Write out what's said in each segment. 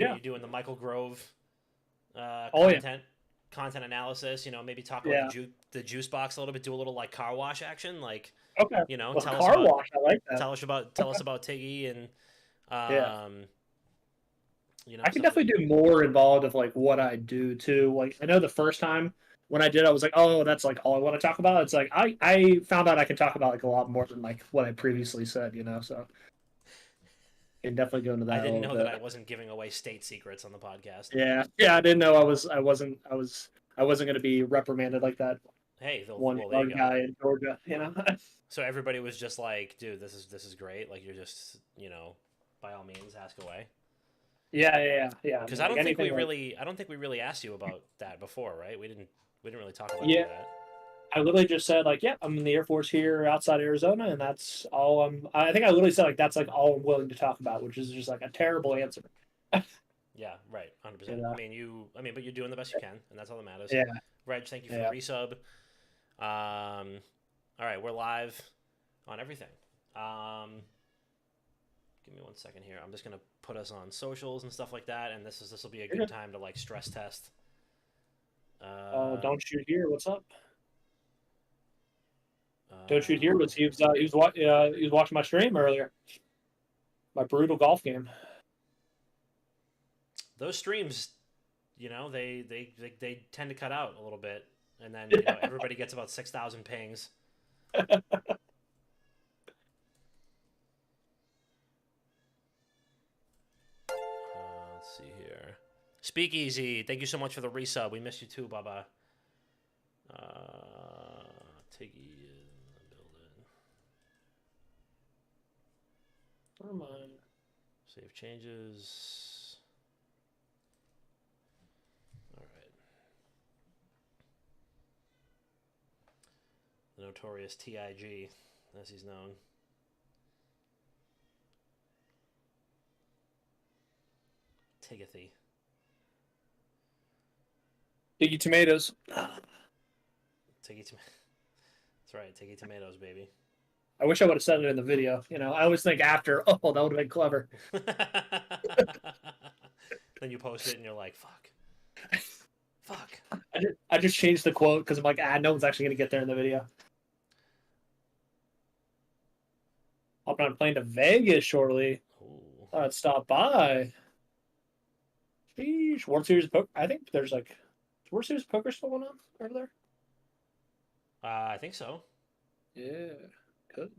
Yeah. you're doing the Michael Grove Oh yeah. content analysis. You know, maybe talk about Yeah. the juice box a little bit. Do a little like car wash action. Like, Okay. you know, Well, car wash. I like that. tell us about Tiggy and Yeah. you know, I can stuff. definitely do more involved of like what I do too. Like I know the first time when I did, I was like, oh, that's like all I want to talk about. It's like I found out I can talk about like a lot more than like what I previously said, you know. So I can definitely go into I that a didn't little know that bit. I wasn't giving away state secrets on the podcast. Yeah, yeah. I didn't know I wasn't going to be reprimanded like that Hey, one well, there you yard go. guy in Georgia, you know. So everybody was just like, dude, this is great. Like you're just, you know, by all means, ask away. Yeah. I Because mean, like anything like I don't think we really asked you about that before, right? We didn't really talk about any yeah. of that. I literally just said like, yeah, I'm in the Air Force here outside Arizona, and that's all I'm. I think I literally said like that's like all I'm willing to talk about, which is just like a terrible answer. Yeah, right, 100%. You know? But you're doing the best you can, and that's all that matters. Yeah, Reg, thank you for the yeah. resub. All right, we're live on everything. Give me 1 second here. I'm just gonna put us on socials and stuff like that, and this will be a You're good good. time to like stress test. Oh, Uh, don't shoot here. What's up? Don't shoot here. uh, Was he was watching my stream earlier. My brutal golf game. those streams, you know, they tend to cut out a little bit, and then you know everybody gets about 6,000 pings. Let's see here. Speakeasy, thank you so much for the resub. We missed you too, Baba. Tiggy in the building. Come on. Save changes. All right. The notorious TIG, as he's known. Tiggy. Diggy tomatoes. Tiggy. That's right. Tiggy tomatoes, baby. I wish I would have said it in the video. You know, I always think after. Oh, that would have been clever. Then you post it and you're like, fuck. Fuck. I just changed the quote because I'm like, no one's actually gonna get there in the video. Hopping on a plane to Vegas shortly. Ooh. Thought I'd stop by. Sheesh. World Series poker. I think there's like World Series poker still going on over there. I think so. Yeah. Good.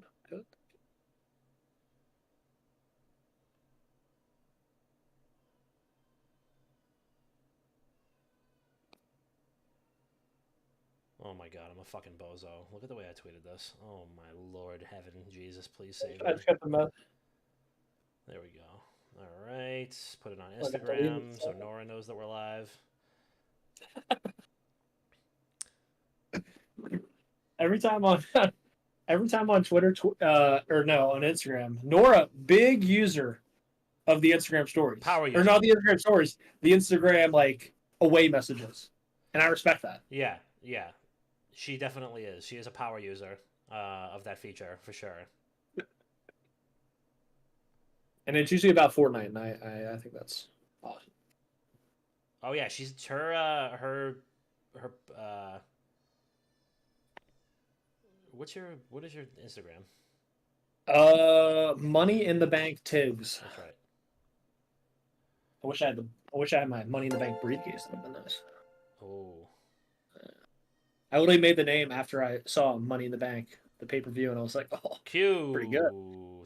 Oh my god, I'm a fucking bozo. Look at the way I tweeted this. Oh my lord, heaven, Jesus, please save I me. just got the There we go. All right, put it on I got deleted, Instagram so Nora knows that we're live. every time on Twitter or no on Instagram. Nora, big user of the Instagram stories, Power or user. not the Instagram stories, the Instagram like away messages, and I respect that. Yeah. She definitely is. She is a power user of that feature for sure. And it's usually about Fortnite, and I think that's awesome. Oh yeah, she's her what is your Instagram? Money in the bank Tigs. That's right. I wish I had my Money in the Bank briefcase. That would have been nice. Oh. I literally made the name after I saw Money in the Bank, the pay per view, and I was like, oh, Q. pretty good.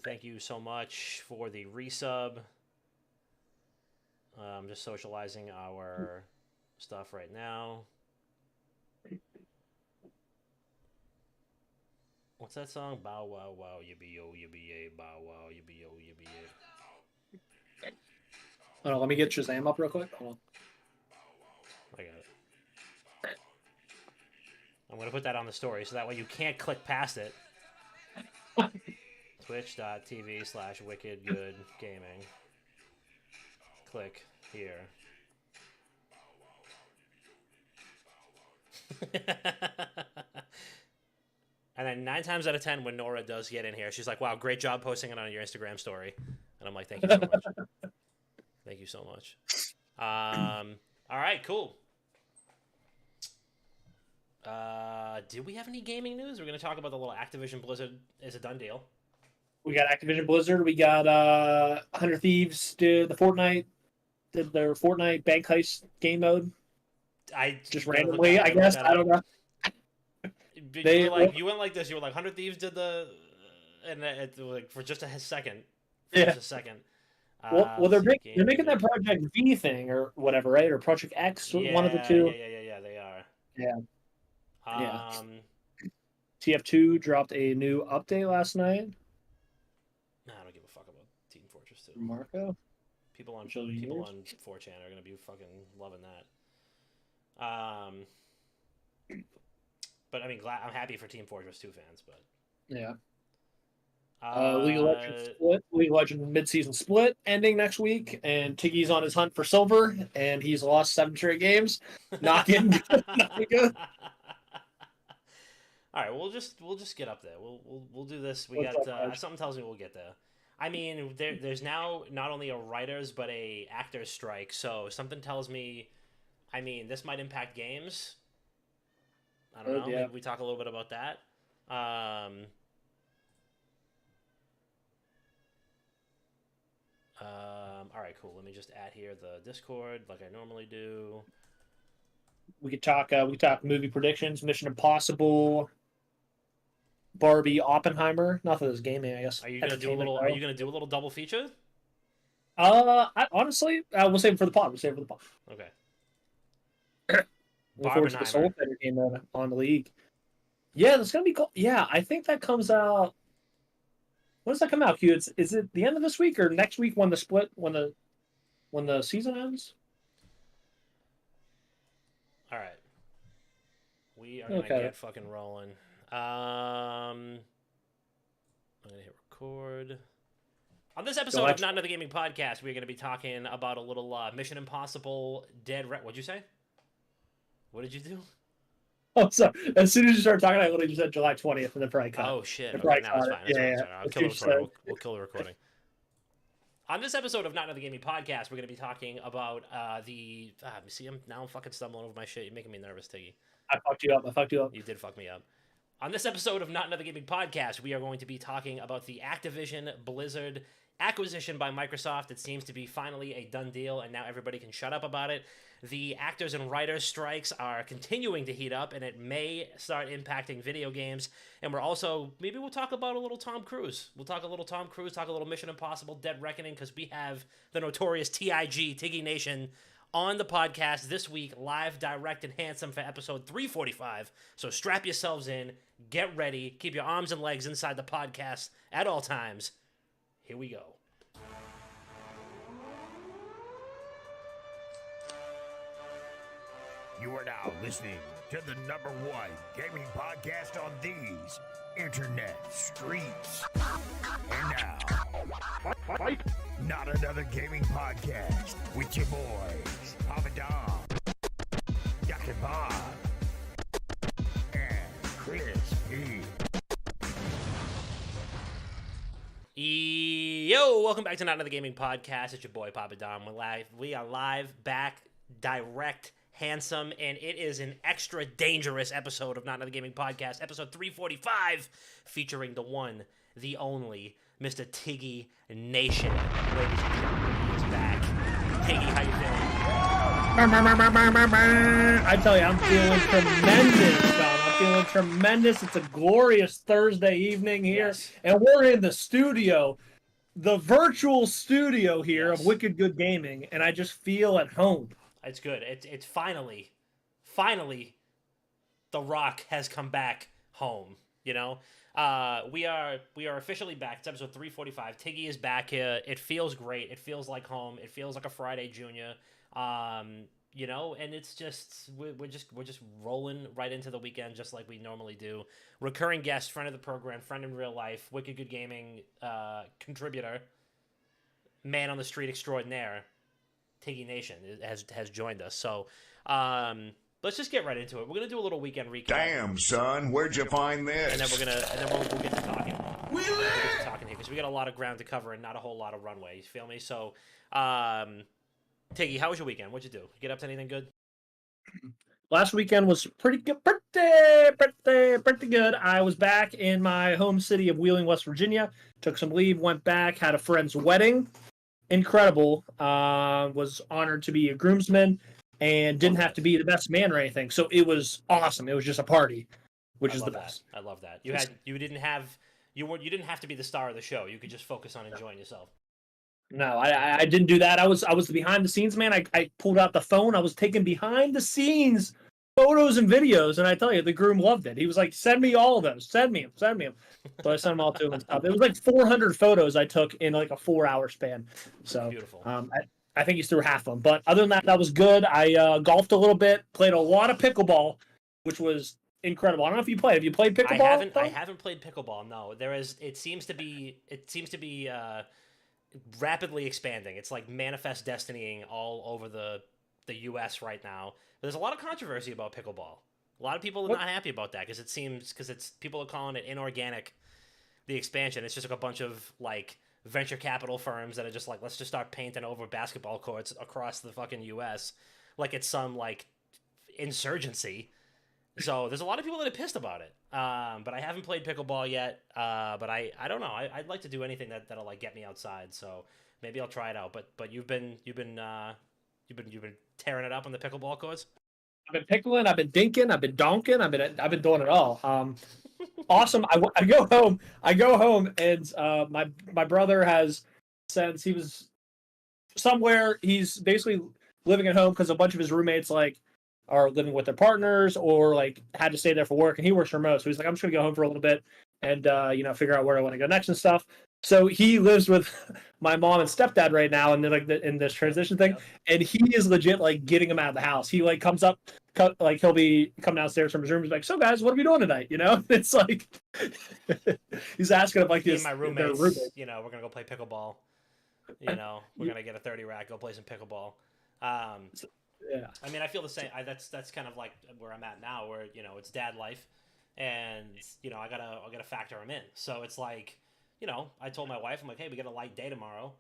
Thank you so much for the resub. I'm just socializing our stuff right now. What's that song? Bow wow wow yippee yo yippee yay bow wow yippee yo yippee yay. Hold on, let me get Shazam up real quick. Hold on. I got it. I'm gonna put that on the story so that way you can't click past it. Twitch.tv/wickedgoodgaming. Click here. And then 9 times out of 10, when Nora does get in here, she's like, "Wow, great job posting it on your Instagram story." And I'm like, "Thank you so much." Thank you so much. All right, cool. Do we have any gaming news? We're going to talk about the little Activision Blizzard is a done deal. We got Activision Blizzard. We got 100 Thieves did their Fortnite bank heist game mode. I just randomly, I guess. I don't know. You went like this. You were like 100 Thieves did the, and it like for just a second. Just a second. Well, they're making that Project V thing or whatever, right? Or Project X, one of the two. Yeah, they are. Yeah. TF2 dropped a new update last night. Nah, I don't give a fuck about Team Fortress 2. Marco? People on 4chan are gonna be fucking loving that. But I mean, I'm happy for Team Fortress 2 fans, but yeah. League of Legends mid-season split ending next week, and Tiggy's on his hunt for silver, and he's lost 7 straight games. Not getting good. All right, we'll just get up there. We'll do this. We got something tells me we'll get there. I mean, there's now not only a writers but a actors strike, so something tells me, I mean, this might impact games. I don't know. Yeah. Maybe we talk a little bit about that. All right, cool. Let me just add here the Discord like I normally do. We could talk movie predictions, Mission Impossible, Barbie, Oppenheimer. Not that it's gaming, I guess. Are you gonna do a little double feature? Honestly, we'll save it for the pod. Okay. Look forward to the Soul Fighter game on the League. Yeah, that's gonna be cool. Yeah, I think that comes out. When does that come out, Q? Is it the end of this week or next week when the season ends? All right. We are gonna get fucking rolling. I'm gonna hit record. On this episode of Not Another Gaming Podcast, we're gonna be talking about a little Mission Impossible Dead Red. What'd you say? What did you do? Oh, sorry. As soon as you started talking, I literally just said July 20th and then probably cut. Oh, shit. Okay, now it's fine. Yeah. I'll kill the recording. We'll kill the recording. On this episode of Not Another Gaming Podcast, we're going to be talking about I'm fucking stumbling over my shit. You're making me nervous, Tiggy. I fucked you up. You did fuck me up. On this episode of Not Another Gaming Podcast, we are going to be talking about the Activision Blizzard acquisition by Microsoft. It seems to be finally a done deal, and now everybody can shut up about it. The actors and writers strikes are continuing to heat up, and it may start impacting video games. And maybe we'll talk about a little Tom Cruise. Talk a little Mission Impossible Dead Reckoning, because we have the notorious TIG, Tiggy Nation, on the podcast this week, live, direct, and handsome for episode 345. So strap yourselves in, get ready, keep your arms and legs inside the podcast at all times. Here we go. You are now listening to the #1 gaming podcast on these internet streets. And now, Not Another Gaming Podcast with your boys, Papa Dom, Dr. Bob, and Chris P. Yo, welcome back to Not Another Gaming Podcast. It's your boy, Papa Dom. We are live, back, direct, handsome, and it is an extra dangerous episode of Not Another Gaming Podcast, episode 345, featuring the one, the only, Mr. Tiggy Nation. Ladies and gentlemen, he is back. Tiggy, how you feeling? I tell you, I'm feeling tremendous, Dom. I'm feeling tremendous. It's a glorious Thursday evening here, and we're in the studio, the virtual studio here of Wicked Good Gaming, and I just feel at home. It's good. It's finally, The Rock has come back home. You know, we are officially back. It's episode 345. Tiggy is back here. It feels great. It feels like home. It feels like a Friday Junior. You know, and it's just we're just rolling right into the weekend just like we normally do. Recurring guest, friend of the program, friend in real life, Wicked Good Gaming contributor, man on the street extraordinaire. Tiggy Nation has joined us, so let's just get right into it. We're gonna do a little weekend recap. Damn, son, where'd you find this? And then we'll get to talking. We'll get to talking here because we got a lot of ground to cover and not a whole lot of runway. You feel me? So Tiggy, how was your weekend? What'd you do? Get up to anything good? Last weekend was pretty good, pretty good. I was back in my home city of Wheeling, West Virginia. Took some leave, went back, had a friend's wedding. Incredible. Was honored to be a groomsman and didn't Love have that. to be the best man or anything. So it was awesome. It was just a party, which I is the love that. best. I love that. You didn't have to be the star of the show. You could just focus on enjoying yourself. No, I didn't do that. I was the behind the scenes man. I pulled out the phone. I was taking behind the scenes photos and videos, and I tell you, the groom loved it. He was like, "Send me all of those. Send me them. Send me them." So I sent them all to him and stuff. It was like 400 photos I took in like a 4-hour span. So Beautiful. I think he's through half of them. But other than that, that was good. I golfed a little bit, played a lot of pickleball, which was incredible. I don't know if you played. Have you played pickleball? I haven't played pickleball. No, there is. It seems to be rapidly expanding. It's like manifest destinying all over the U.S. right now. But there's a lot of controversy about pickleball. A lot of people are not happy about that because it's people are calling it inorganic. The expansion. It's just like a bunch of like venture capital firms that are just like, let's just start painting over basketball courts across the fucking U.S. like it's some like insurgency. So there's a lot of people that are pissed about it. But I haven't played pickleball yet. But I don't know. I'd like to do anything that'll like get me outside. So maybe I'll try it out. But you've been tearing it up on the pickleball courts. I've been pickling. I've been dinking. I've been donking. I've been doing it all. Awesome. I go home. I go home, and my brother has, since he was somewhere, he's basically living at home because a bunch of his roommates like are living with their partners or like had to stay there for work, and he works remote. So he's like, I'm just gonna go home for a little bit and figure out where I want to go next and stuff. So he lives with my mom and stepdad right now, and they're like in this transition thing, and he is legit like getting him out of the house. He like comes up, like he'll be come downstairs from his room. He's like, "So guys, what are we doing tonight?" You know, it's like he's asking if like Me this. and my roommates, we're gonna go play pickleball. We're gonna get a 30 rack, go play some pickleball. Yeah. I mean, I feel the same. That's kind of like where I'm at now, where it's dad life, and I gotta factor him in. So it's like, I told my wife, I'm like, hey, we got a light day tomorrow.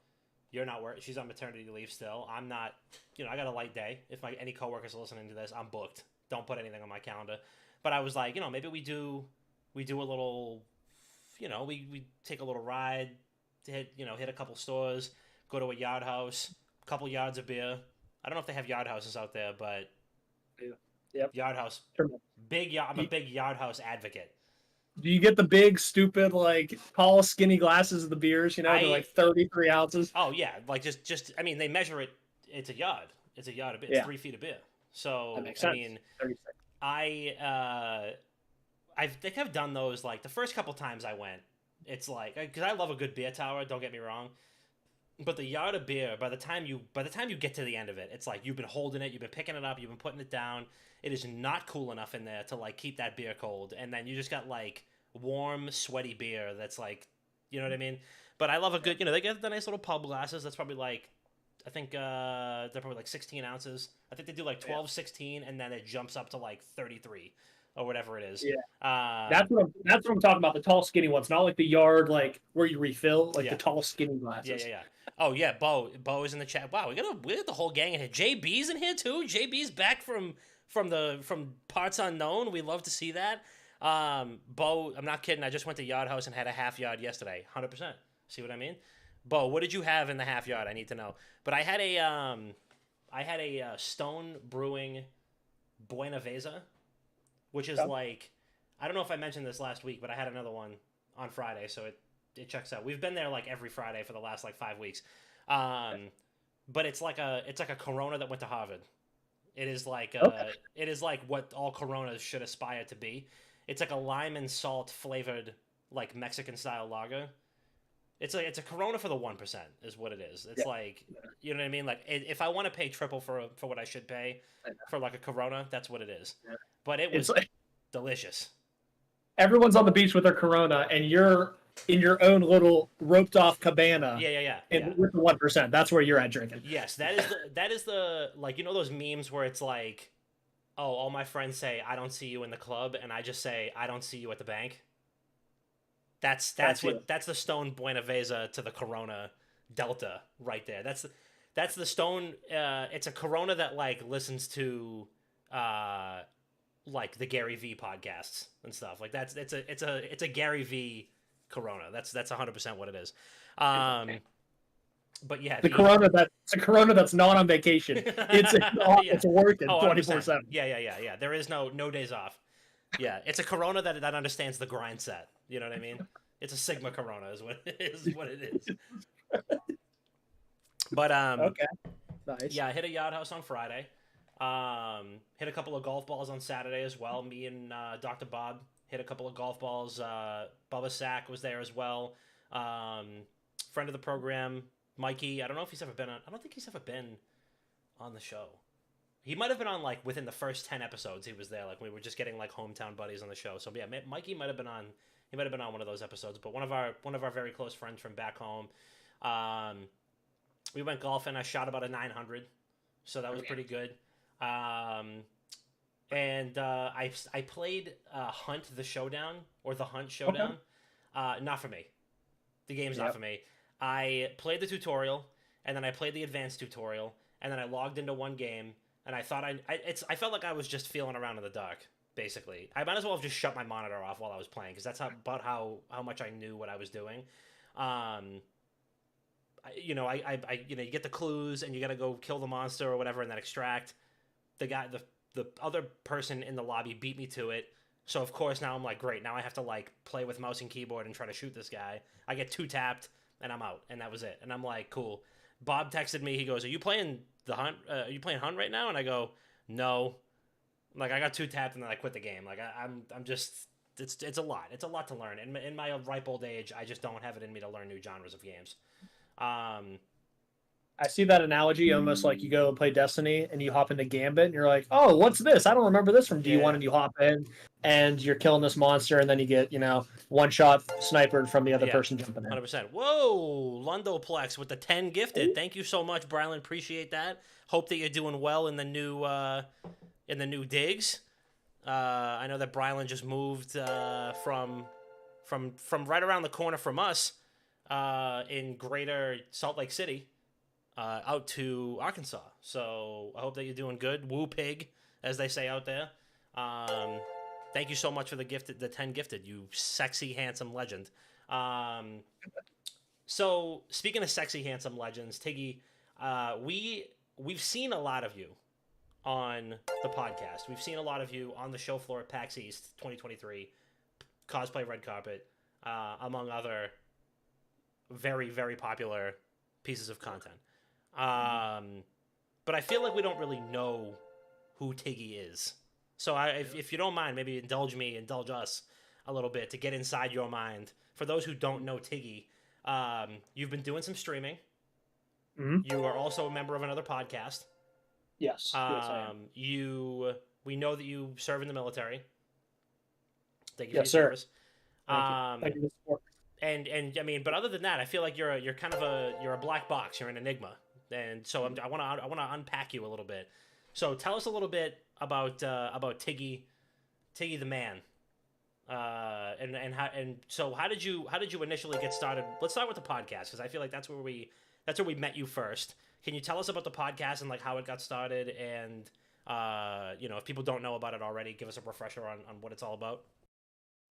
You're not working. She's on maternity leave still. I'm not. I got a light day. If any coworkers are listening to this, I'm booked. Don't put anything on my calendar. But I was like, maybe we do a little. We take a little ride, hit a couple stores, go to a yard house, a couple yards of beer. I don't know if they have yard houses out there, but Yep. Yard house, I'm a big yard house advocate. Do you get the big, stupid, like tall, skinny glasses of the beers? They're like 33 ounces. Oh yeah, like just I mean, they measure it. It's a yard. It's a yard of beer. Yeah. It's 3 feet of beer. So That makes sense. I mean, 36. I think I've done those like the first couple times I went. It's like because I love a good beer tower. Don't get me wrong. But the yard of beer, by the time you get to the end of it, it's like you've been holding it, you've been picking it up, you've been putting it down. It is not cool enough in there to like keep that beer cold, and then you just got like warm, sweaty beer that's like, you know what I mean? But I love a good, they get the nice little pub glasses. That's probably like, I think they're probably like 16 ounces. I think they do like 12, 16, and then it jumps up to like 33 or whatever it is. Yeah. That's what I'm talking about. The tall, skinny ones, not like the yard, like where you refill, like the tall, skinny glasses. Yeah. Oh yeah, Bo is in the chat. Wow, we got the whole gang in here. JB's in here too. JB's back from parts unknown. We love to see that. Bo, I'm not kidding. I just went to Yard House and had a half yard yesterday. 100%. See what I mean? Bo, what did you have in the half yard? I need to know. But I had a Stone Brewing Buena Vesa, which is like, I don't know if I mentioned this last week, but I had another one on Friday, so it checks out. We've been there like every Friday for the last like 5 weeks. But it's like a Corona that went to Harvard. It is like what all Coronas should aspire to be. It's like a lime and salt flavored like Mexican style lager. It's a Corona for the 1% is what it is. It's like, you know what I mean? Like if I want to pay triple for what I should pay for like a Corona, that's what it is. Yeah. But it was delicious. Everyone's on the beach with their Corona, and you're in your own little roped off cabana. Yeah. With the 1%, that's where you're at drinking. Yes, that is the like, those memes where it's like, oh, all my friends say I don't see you in the club, and I just say I don't see you at the bank. That's the Stone Buena Vesa to the Corona Delta right there. That's the stone. It's a Corona that like listens to, like the Gary V podcasts and stuff. Like it's a Gary V Corona. That's 100% what it is. But yeah, it's a Corona that's not on vacation. It's working 24/7. Yeah. There is no days off. Yeah, it's a Corona that understands the grind set. You know what I mean? It's a Sigma Corona is what it is. But okay, nice. Yeah, I hit a Yard House on Friday. Hit a couple of golf balls on Saturday as well. Me and Dr. Bob hit a couple of golf balls. Bubba Sack was there as well. Friend of the program, Mikey. I don't think he's ever been on the show. He might have been on like within the first 10 episodes. He was there. Like we were just getting like hometown buddies on the show. So yeah, Mikey might have been on. He might have been on one of those episodes. But one of our very close friends from back home. We went golfing. I shot about a 900, so that was pretty good. And I played Hunt the Showdown or the Hunt Showdown. Not for me. The game's not for me. I played the tutorial, and then I played the advanced tutorial, and then I logged into one game, and I thought I felt like I was just feeling around in the dark. Basically, I might as well have just shut my monitor off while I was playing because that's about how much I knew what I was doing. You get the clues and you got to go kill the monster or whatever and then extract. The other person in the lobby beat me to it. So of course now I'm like, great, now I have to like play with mouse and keyboard and try to shoot this guy. I get 2 tapped and I'm out, and that was it. And I'm like, cool. Bob texted me, he goes, are you playing the Hunt? Are you playing Hunt right now? And I go, no. Like I got 2 tapped and then I quit the game. Like I'm just, it's a lot. It's a lot to learn. In my ripe old age, I just don't have it in me to learn new genres of games. I see that analogy almost like you go and play Destiny and you hop into Gambit and you're like, oh, what's this? I don't remember this from D1. And you hop in and you're killing this monster and then you get, one shot snipered from the other person jumping in. 100%. Whoa, Lundoplex with the 10 gifted. Thank you so much, Brylan. Appreciate that. Hope that you're doing well in the new digs. I know that Brylan just moved from right around the corner from us in Greater Salt Lake City. Out to Arkansas. So I hope that you're doing good. Woo pig, as they say out there. Thank you so much for the 10 gifted, you sexy, handsome legend. So speaking of sexy, handsome legends, Tiggy, we've seen a lot of you on the podcast. We've seen a lot of you on the show floor at PAX East 2023, Cosplay Red Carpet, among other very, very popular pieces of content. But I feel like we don't really know who Tiggy is. So if you don't mind, maybe indulge us a little bit to get inside your mind. For those who don't know Tiggy, you've been doing some streaming. Mm-hmm. You are also a member of another podcast. Yes. Yes, I am. We know that you serve in the military. Thank you for your service. Thank you. And I mean, but other than that, I feel like you're kind of a black box. You're an enigma. And so I want to unpack you a little bit. So tell us a little bit about Tiggy the man, so how did you initially get started? Let's start with the podcast because I feel like that's where we met you first. Can you tell us about the podcast and like how it got started and if people don't know about it already, give us a refresher on what it's all about.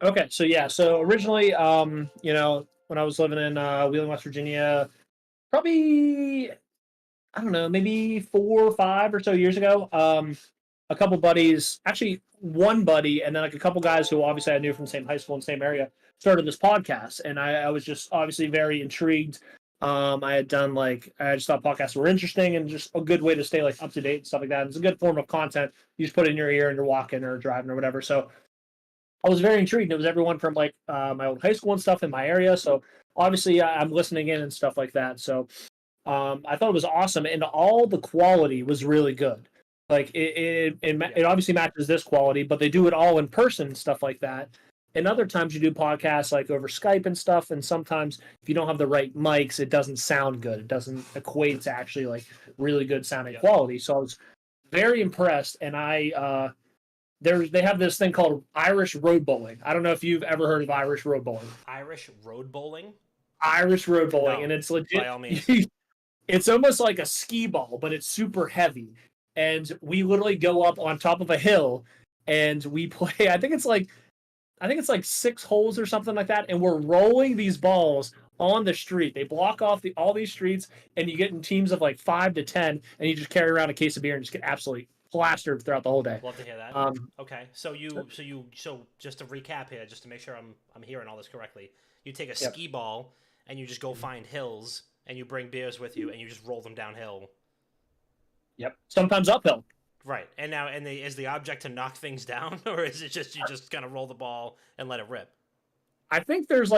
Okay, so originally when I was living in Wheeling, West Virginia, probably I don't know, maybe 4 or 5 or so years ago, a couple buddies, actually one buddy, and then like a couple guys who obviously I knew from the same high school and same area, started this podcast, and I was just obviously very intrigued. I just thought podcasts were interesting and just a good way to stay like up to date and stuff like that. It's a good form of content. You just put it in your ear and you're walking or driving or whatever. So I was very intrigued. It was everyone from like my old high school and stuff in my area. So obviously I'm listening in and stuff like that. So I thought it was awesome, and all the quality was really good. Like it obviously matches this quality, but they do it all in person and stuff like that. And other times you do podcasts like over Skype and stuff, and sometimes if you don't have the right mics, it doesn't sound good. It doesn't equate to actually like really good sounding quality. So I was very impressed, and they have this thing called Irish road bowling. I don't know if you've ever heard of Irish road bowling. Irish road bowling? Irish road bowling, no, and it's legit. By all means. it's almost like a skee ball, but it's super heavy. And we literally go up on top of a hill and we play. I think it's like 6 holes or something like that, and we're rolling these balls on the street. They block off all these streets, and you get in teams of like 5 to 10, and you just carry around a case of beer and just get absolutely plastered throughout the whole day. Love to hear that. Okay, so just to recap here, just to make sure I'm hearing all this correctly, you take a ski ball and you just go find hills and you bring beers with you and you just roll them downhill. Yep. Sometimes uphill. Right, and is the object to knock things down, or is it just you just kind of roll the ball and let it rip? I think there's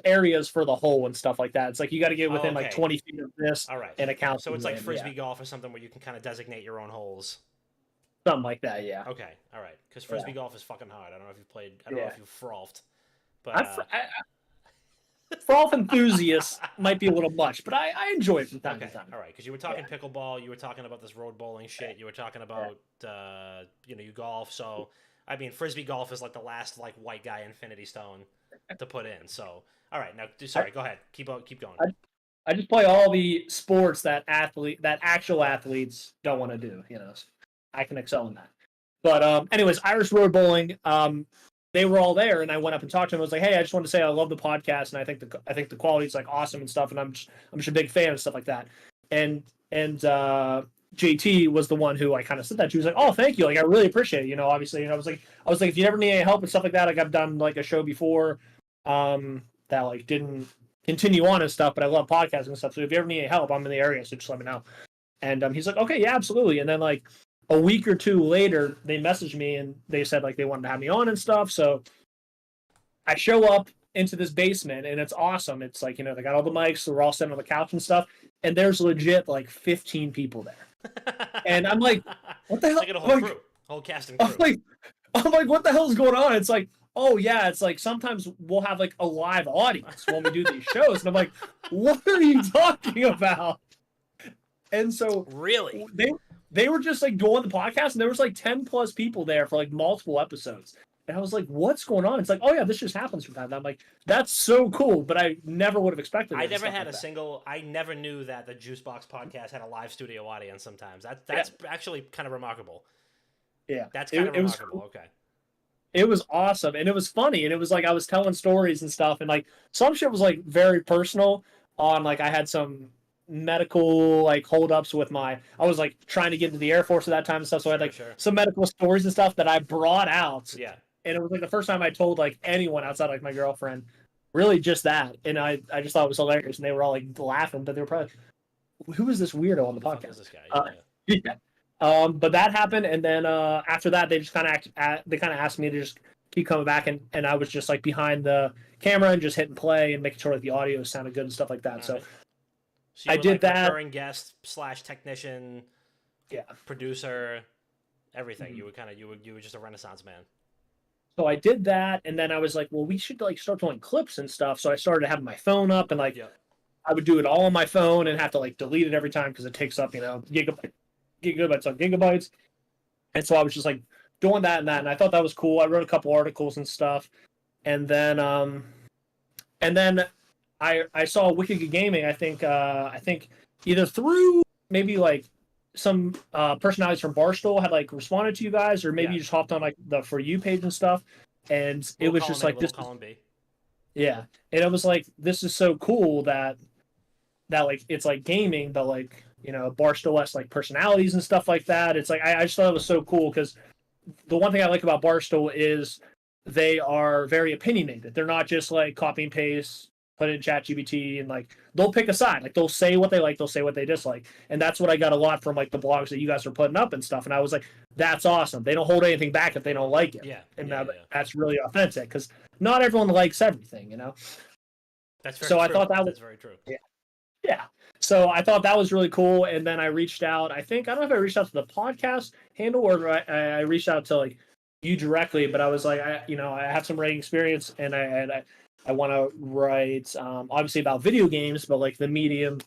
areas for the hole and stuff like that. It's like you got to get within like 20 feet of this. All right. And account. So it's like frisbee golf or something where you can kind of designate your own holes. Something like that, yeah. Okay, all right. Because frisbee golf is fucking hard. I don't know if you've played. I don't know if you've frolfed. But frolf enthusiasts might be a little much, but I enjoy it from time to time. All right, because you were talking pickleball, you were talking about this road bowling shit, you were talking about you golf. So I mean, frisbee golf is like the last like white guy infinity stone to put in. So all right, now sorry, go ahead, keep going. I just play all the sports that actual athletes don't want to do. So I can excel in that. But anyways, Irish road bowling. They were all there, and I went up and talked to them. I was like, "Hey, I just want to say I love the podcast, and I think the quality is like awesome and stuff, and I'm just a big fan and stuff like that." And JT was the one who I kind of said that. She was like, "Oh, thank you. Like, I really appreciate it." Obviously, and I was like, if you ever need any help and stuff like that, like I've done like a show before, that like didn't continue on and stuff, but I love podcasting and stuff. So if you ever need any help, I'm in the area, so just let me know. And he's like, "Okay, yeah, absolutely." And then like a week or two later, they messaged me and they said like they wanted to have me on and stuff. So I show up into this basement and it's awesome. It's like, they got all the mics, so we're all sitting on the couch and stuff. And there's legit like 15 people there. And I'm like, what the hell? Like a whole crew, whole cast and crew. I'm like, what the hell's going on? It's like, oh yeah, it's like sometimes we'll have like a live audience when we do these shows. And I'm like, what are you talking about? And so really, they were just like doing the podcast, and there was like 10 plus people there for like multiple episodes. And I was like, what's going on? It's like, oh yeah, this just happens from time to time. I'm like, that's so cool, but I never would have expected it. I never knew that the Juicebox podcast had a live studio audience sometimes. That's actually kind of remarkable. Yeah. That's kind of remarkable. Okay. It was awesome, and it was funny, and it was like I was telling stories and stuff, and like some shit was like very personal on like I had some medical like holdups with I was like trying to get into the Air Force at that time and stuff, so I had like some medical stories and stuff that I brought out. Yeah. And it was like the first time I told like anyone outside like my girlfriend, really just that. And I just thought it was hilarious, and they were all like laughing, but they were probably, who is this weirdo on the podcast? This guy? Yeah. But that happened, and then after that they just kind of asked me to just keep coming back, and I was just like behind the camera and just hitting play and making sure that the audio sounded good and stuff like that. All so you I did like that. Recurring guest / technician, producer, everything. Mm-hmm. You were just a Renaissance man. So I did that, and then I was like, well, we should like start doing clips and stuff. So I started having my phone up, and like I would do it all on my phone and have to like delete it every time because it takes up gigabytes on gigabytes. And so I was just like doing that, and I thought that was cool. I wrote a couple articles and stuff, and then I saw Wicked Good Gaming. I think either through maybe like some personalities from Barstool had like responded to you guys, or maybe you just hopped on like the For You page and stuff, and it was just like this. Yeah, and it was like, this is so cool that like it's like gaming, but like Barstool has like personalities and stuff like that. It's like I just thought it was so cool because the one thing I like about Barstool is they are very opinionated. They're not just like copy and paste, put it in ChatGPT, and like they'll pick a side. Like they'll say what they like, they'll say what they dislike, and that's what I got a lot from like the blogs that you guys were putting up and stuff. And I was like, that's awesome. They don't hold anything back if they don't like it. That's really authentic because not everyone likes everything, That's very so true. I thought that was very true. Yeah. So I thought that was really cool, and then I reached out. I don't know if I reached out to the podcast handle or I reached out to like you directly, but I was like, I have some writing experience, and I want to write obviously about video games, but like the medium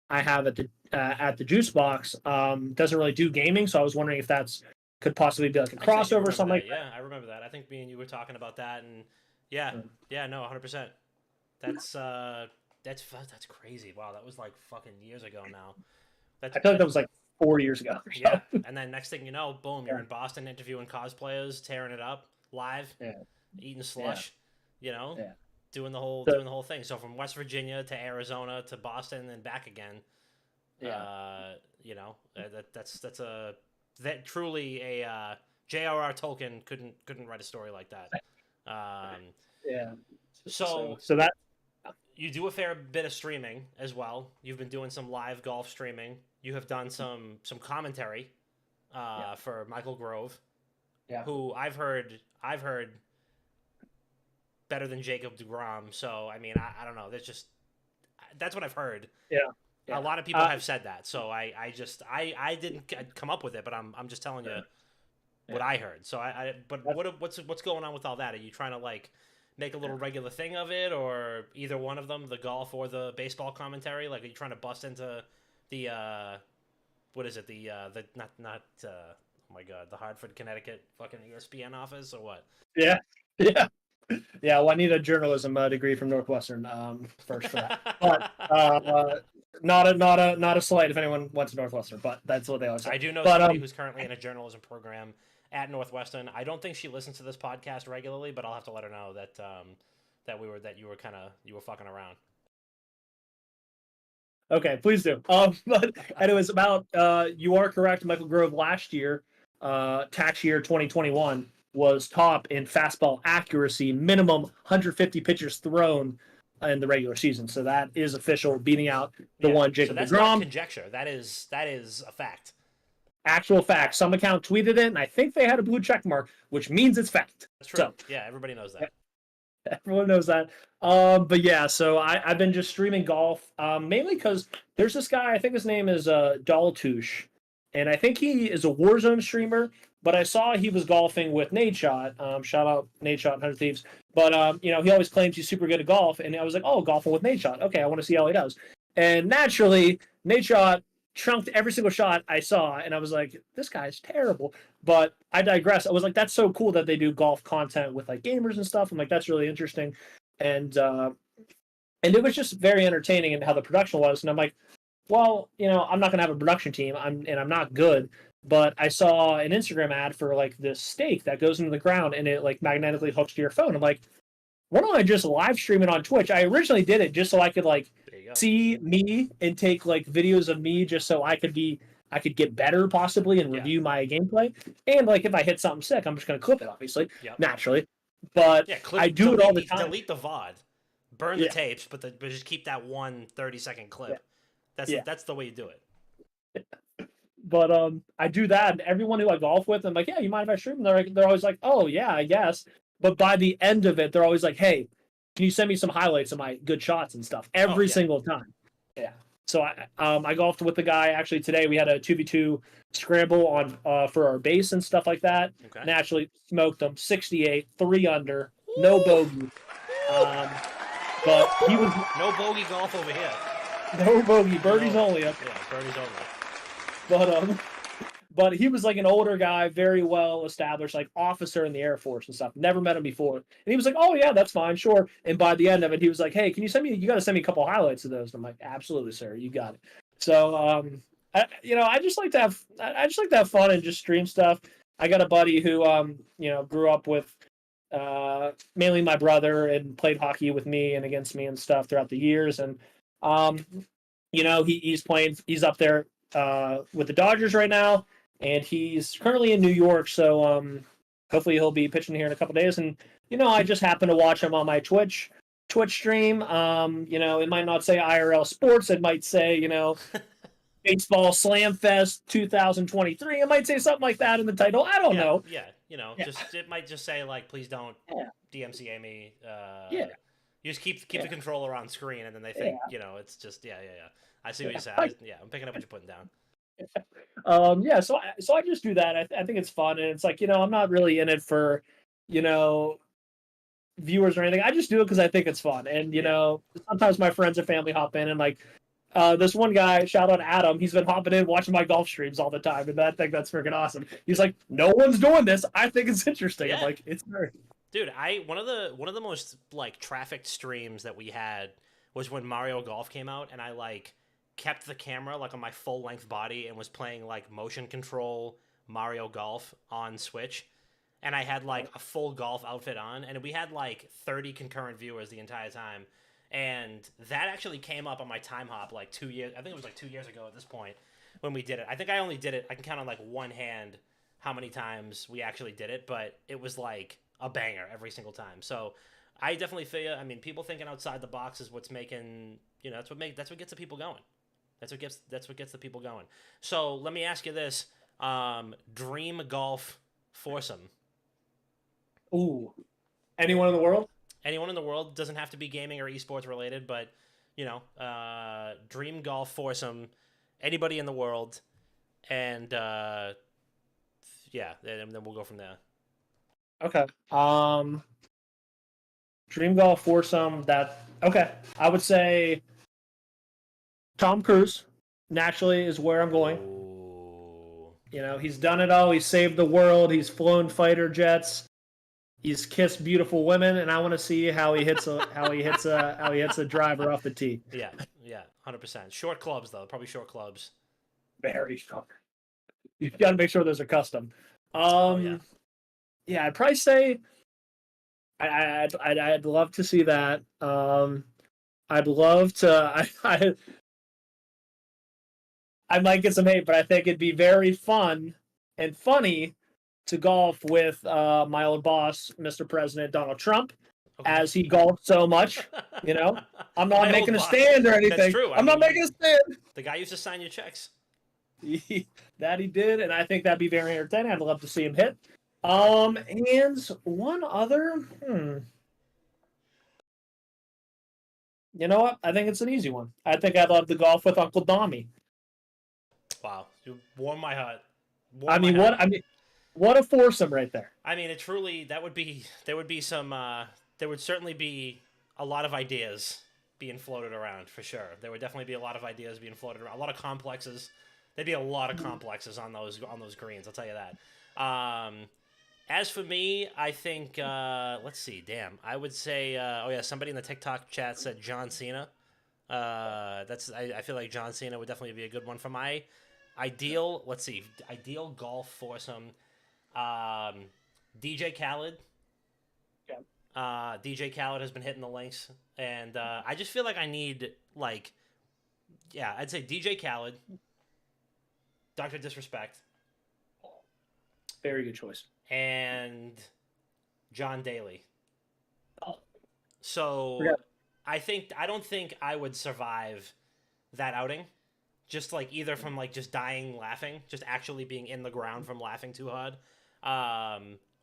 I have at the Juicebox doesn't really do gaming, so I was wondering if that's could possibly be like a crossover or something like that. Yeah, I remember that. I think me and you were talking about that, and no, 100%. That's That's crazy. Wow, that was like fucking years ago now. I feel like that was like 4 years ago. Yeah, and then next thing you know, boom, you're in Boston interviewing cosplayers, tearing it up live, eating slush, doing the whole thing. So from West Virginia to Arizona to Boston and back again. That's truly a J.R.R. Tolkien couldn't write a story like that. So that you do a fair bit of streaming as well. You've been doing some live golf streaming. You have done some commentary for Michael Grove, who I've heard better than Jacob deGrom. So I mean, I don't know. That's what I've heard. Yeah. A lot of people have said that. So I didn't come up with it, but I'm just telling you what I heard. So what's going on with all that? Are you trying to like make a little regular thing of it, or either one of them, the golf or the baseball commentary? Like, are you trying to bust into the what is it? The oh my god, the Hartford, Connecticut fucking ESPN office or what? Yeah. Well, I need a journalism degree from Northwestern first for that. But not a slight if anyone went to Northwestern, but that's what they always say. I do know somebody who's currently in a journalism program at Northwestern. I don't think she listens to this podcast regularly, but I'll have to let her know that you were fucking around. Okay, please do. But anyways, about you are correct. Michael Grove last year, tax year 2021, was top in fastball accuracy, minimum 150 pitches thrown in the regular season. So that is official, beating out the one Jacob deGrom. So that's not conjecture. That is a fact. Actual fact. Some account tweeted it, and I think they had a blue check mark, which means it's fact. That's true. So, yeah, everybody knows that. Everyone knows that. But yeah, so I've been just streaming golf, mainly because there's this guy, I think his name is Daltouche, and I think he is a Warzone streamer, but I saw he was golfing with Nate Shot. Shout out Nate Shot, 100 Thieves. But, he always claims he's super good at golf, and I was like, oh, golfing with Nate Shot. Okay, I want to see how he does. And naturally, Nate Shot chunked every single shot I saw, and I was like, this guy's terrible. But I digress. I was like, that's so cool that they do golf content with like gamers and stuff. I'm like, that's really interesting. And it was just very entertaining in how the production was. And I'm like, well, I'm not gonna have a production team. I'm not good. But I saw an Instagram ad for like this stake that goes into the ground and it like magnetically hooks to your phone. I'm like, why don't I just live stream it on Twitch? I originally did it just so I could like see me and take like videos of me just so I could get better possibly and review my gameplay. And like if I hit something sick, I'm just gonna clip it, obviously, naturally. But I do it all the time. Delete the VOD, burn the tapes, but just keep that 1 30-second clip. That's the way you do it. But I do that, and everyone who I golf with, I'm like, yeah, you mind if I stream? And they're always like, oh yeah, I guess. But by the end of it, they're always like, hey, can you send me some highlights of my good shots and stuff every single time? Yeah. So I golfed with the guy actually today. We had a 2v2 scramble on for our base and stuff like that. Okay. And actually smoked him 68, 3 under, no bogey. But he was no bogey golf over here. No bogey, birdies only. Yeah, birdies only. But he was like an older guy, very well established, like officer in the Air Force and stuff. Never met him before. And he was like, oh yeah, that's fine, sure. And by the end of it, he was like, hey, you got to send me a couple highlights of those. And I'm like, absolutely, sir, you got it. So, I just like to have fun and just stream stuff. I got a buddy who, grew up with mainly my brother and played hockey with me and against me and stuff throughout the years. And, he's up there with the Dodgers right now. And he's currently in New York, so hopefully he'll be pitching here in a couple days. And I just happen to watch him on my Twitch stream. It might not say IRL Sports. It might say Baseball Slam Fest 2023. It might say something like that in the title. I don't know. Yeah, just it might just say like, please don't DMCA me. You just keep the controller on screen, and then they think it's just I see what you're saying. I'm picking up what you're putting down. So I just do that. I think it's fun, and it's like I'm not really in it for viewers or anything. I just do it because I think it's fun, and sometimes my friends or family hop in, and like this one guy, shout out Adam, he's been hopping in watching my golf streams all the time, and I think that's freaking awesome. He's like, no one's doing this. I think it's interesting. I'm like, it's very. Dude, one of the most like trafficked streams that we had was when Mario Golf came out, and I like kept the camera like on my full length body and was playing like motion control Mario Golf on Switch. And I had like a full golf outfit on, and we had like 30 concurrent viewers the entire time. And that actually came up on my time hop like 2 years. I think it was like 2 years ago at this point when we did it. I think I only did it. I can count on like one hand how many times we actually did it, but it was like a banger every single time. So I definitely feel you. I mean, people thinking outside the box is what's making, that's what gets the people going. That's what gets the people going. So let me ask you this: dream golf foursome. Ooh, anyone in the world? Anyone in the world, doesn't have to be gaming or esports related, but dream golf foursome. Anybody in the world, and yeah, and then we'll go from there. Okay. Dream golf foursome. Okay. I would say Tom Cruise naturally is where I'm going. Ooh. He's done it all. He's saved the world. He's flown fighter jets. He's kissed beautiful women, and I want to see how he hits a driver off the tee. Yeah, 100%. Short clubs though, probably short clubs. Very short. You've got to make sure those are custom. Yeah, I'd probably say I'd love to see that. I'd love to. I might get some hate, but I think it'd be very fun and funny to golf with my old boss, Mr. President Donald Trump, as he golfed so much. I'm not making a stand or anything. That's true. I'm not making a stand. The guy used to sign your checks. That he did, and I think that'd be very entertaining. I'd love to see him hit. And one other. You know what? I think it's an easy one. I think I'd love to golf with Uncle Dommy. Wow, you warmed my heart. What a foursome right there. I mean, it truly there would certainly be a lot of ideas being floated around for sure. There would definitely be a lot of ideas being floated around. A lot of complexes. There'd be a lot of complexes on those greens. I'll tell you that. As for me, I think let's see. Damn, I would say. Somebody in the TikTok chat said John Cena. I feel like John Cena would definitely be a good one for my ideal. Let's see, ideal golf foursome. DJ Khaled. Yeah. DJ Khaled has been hitting the links, and I just feel like I need I'd say DJ Khaled, Dr. Disrespect, very good choice, and John Daly. Oh. So I don't think I would survive that outing. Just either from just dying laughing, just actually being in the ground from laughing too hard,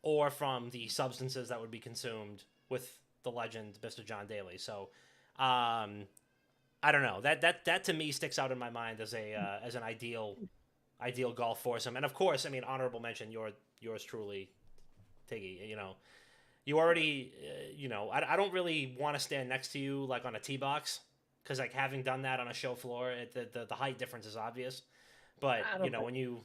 or from the substances that would be consumed with the legend Mr. John Daly. So, I don't know. That to me sticks out in my mind as an ideal golf foursome. And of course, I mean, honorable mention yours truly, Tiggy. You already, I don't really want to stand next to you on a tee box. Because having done that on a show floor, the height difference is obvious. But when you,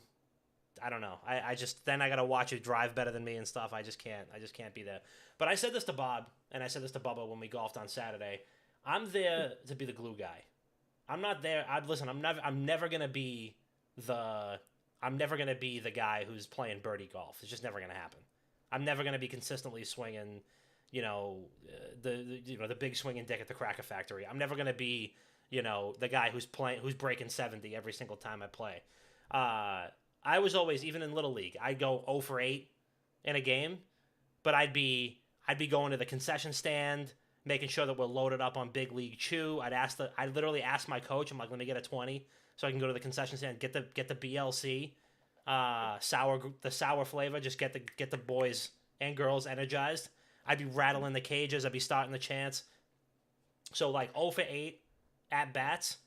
I don't know. I just then I gotta watch you drive better than me and stuff. I just can't be there. But I said this to Bob and I said this to Bubba when we golfed on Saturday. I'm there to be the glue guy. I'm not there. I'm never gonna be the guy who's playing birdie golf. It's just never gonna happen. I'm never gonna be consistently swinging. The big swinging dick at the Cracker Factory. I'm never gonna be, the guy who's breaking 70 every single time I play. I was always, even in Little League, I'd go 0 for 8 in a game, but I'd be going to the concession stand, making sure that we're loaded up on Big League Chew. I'd literally ask my coach, I'm like, let me get a 20 so I can go to the concession stand, get the BLC, the sour flavor, just get the boys and girls energized. I'd be rattling the cages. I'd be starting the chants. So 0 for 8 at bats,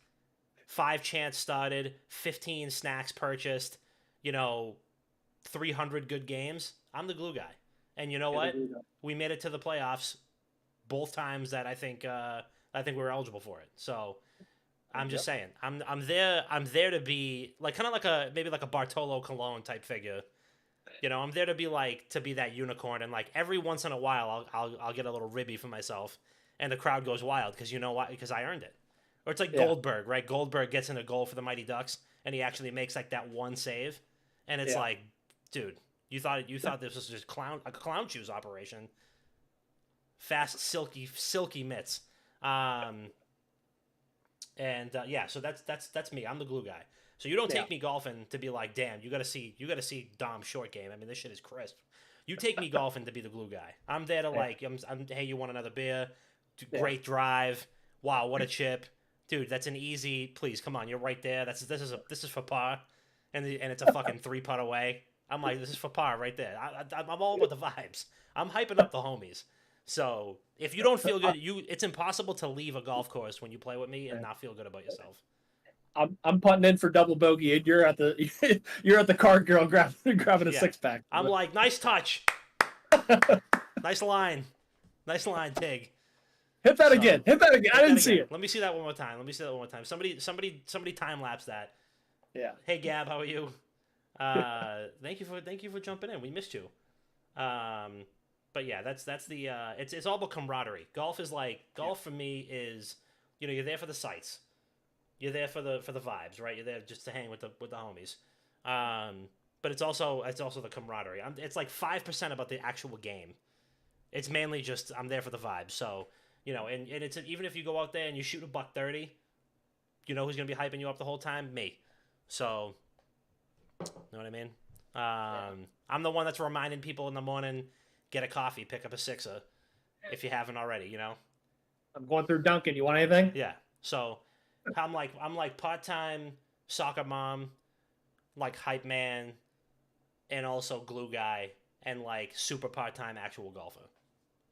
5 chants started, 15 snacks purchased, 300 good games. I'm the glue guy. And you know what? We made it to the playoffs both times that I think we were eligible for it. So I'm just saying, I'm there to be kind of maybe a Bartolo Colon type figure. I'm there to be that unicorn, and every once in a while I'll get a little ribby for myself and the crowd goes wild because you know why? Because I earned it. Or it's like Yeah. Goldberg, right? Goldberg gets in a goal for the Mighty Ducks, and he actually makes like that one save, and it's like, dude, you thought this was just a clown shoes operation. Fast, silky mitts. So that's me. I'm the glue guy. So you don't take me golfing to be like, damn, you gotta see Dom's short game. I mean, this shit is crisp. You take me golfing to be the glue guy. I'm there to like, hey, you want another beer? Great drive. Wow, what a chip, dude. That's an easy. Please come on, you're right there. This is for par, and it's a fucking 3-putt away. I'm like, this is for par right there. I'm all about the vibes. I'm hyping up the homies. So if you don't feel good, it's impossible to leave a golf course when you play with me and not feel good about yourself. I'm putting in for double bogey, and you're at the card girl grabbing a 6-pack. I'm like, nice touch, nice line, Tig. Hit that again. I didn't see it. Let me see that one more time. Somebody time lapse that. Yeah. Hey Gab, how are you? Thank you for jumping in. We missed you. But yeah, that's the it's all about camaraderie. Golf for me is, you're there for the sights. You're there for the vibes, right? You're there just to hang with the homies. But it's also the camaraderie. It's like 5% about the actual game. It's mainly just I'm there for the vibes. So, and it's even if you go out there and you shoot a $130, you know who's gonna be hyping you up the whole time? Me. So, you know what I mean? I'm the one that's reminding people in the morning, get a coffee, pick up a sixer, if you haven't already. I'm going through Duncan. You want anything? Yeah. So I'm like part-time soccer mom, like hype man, and also glue guy, and like super part-time actual golfer.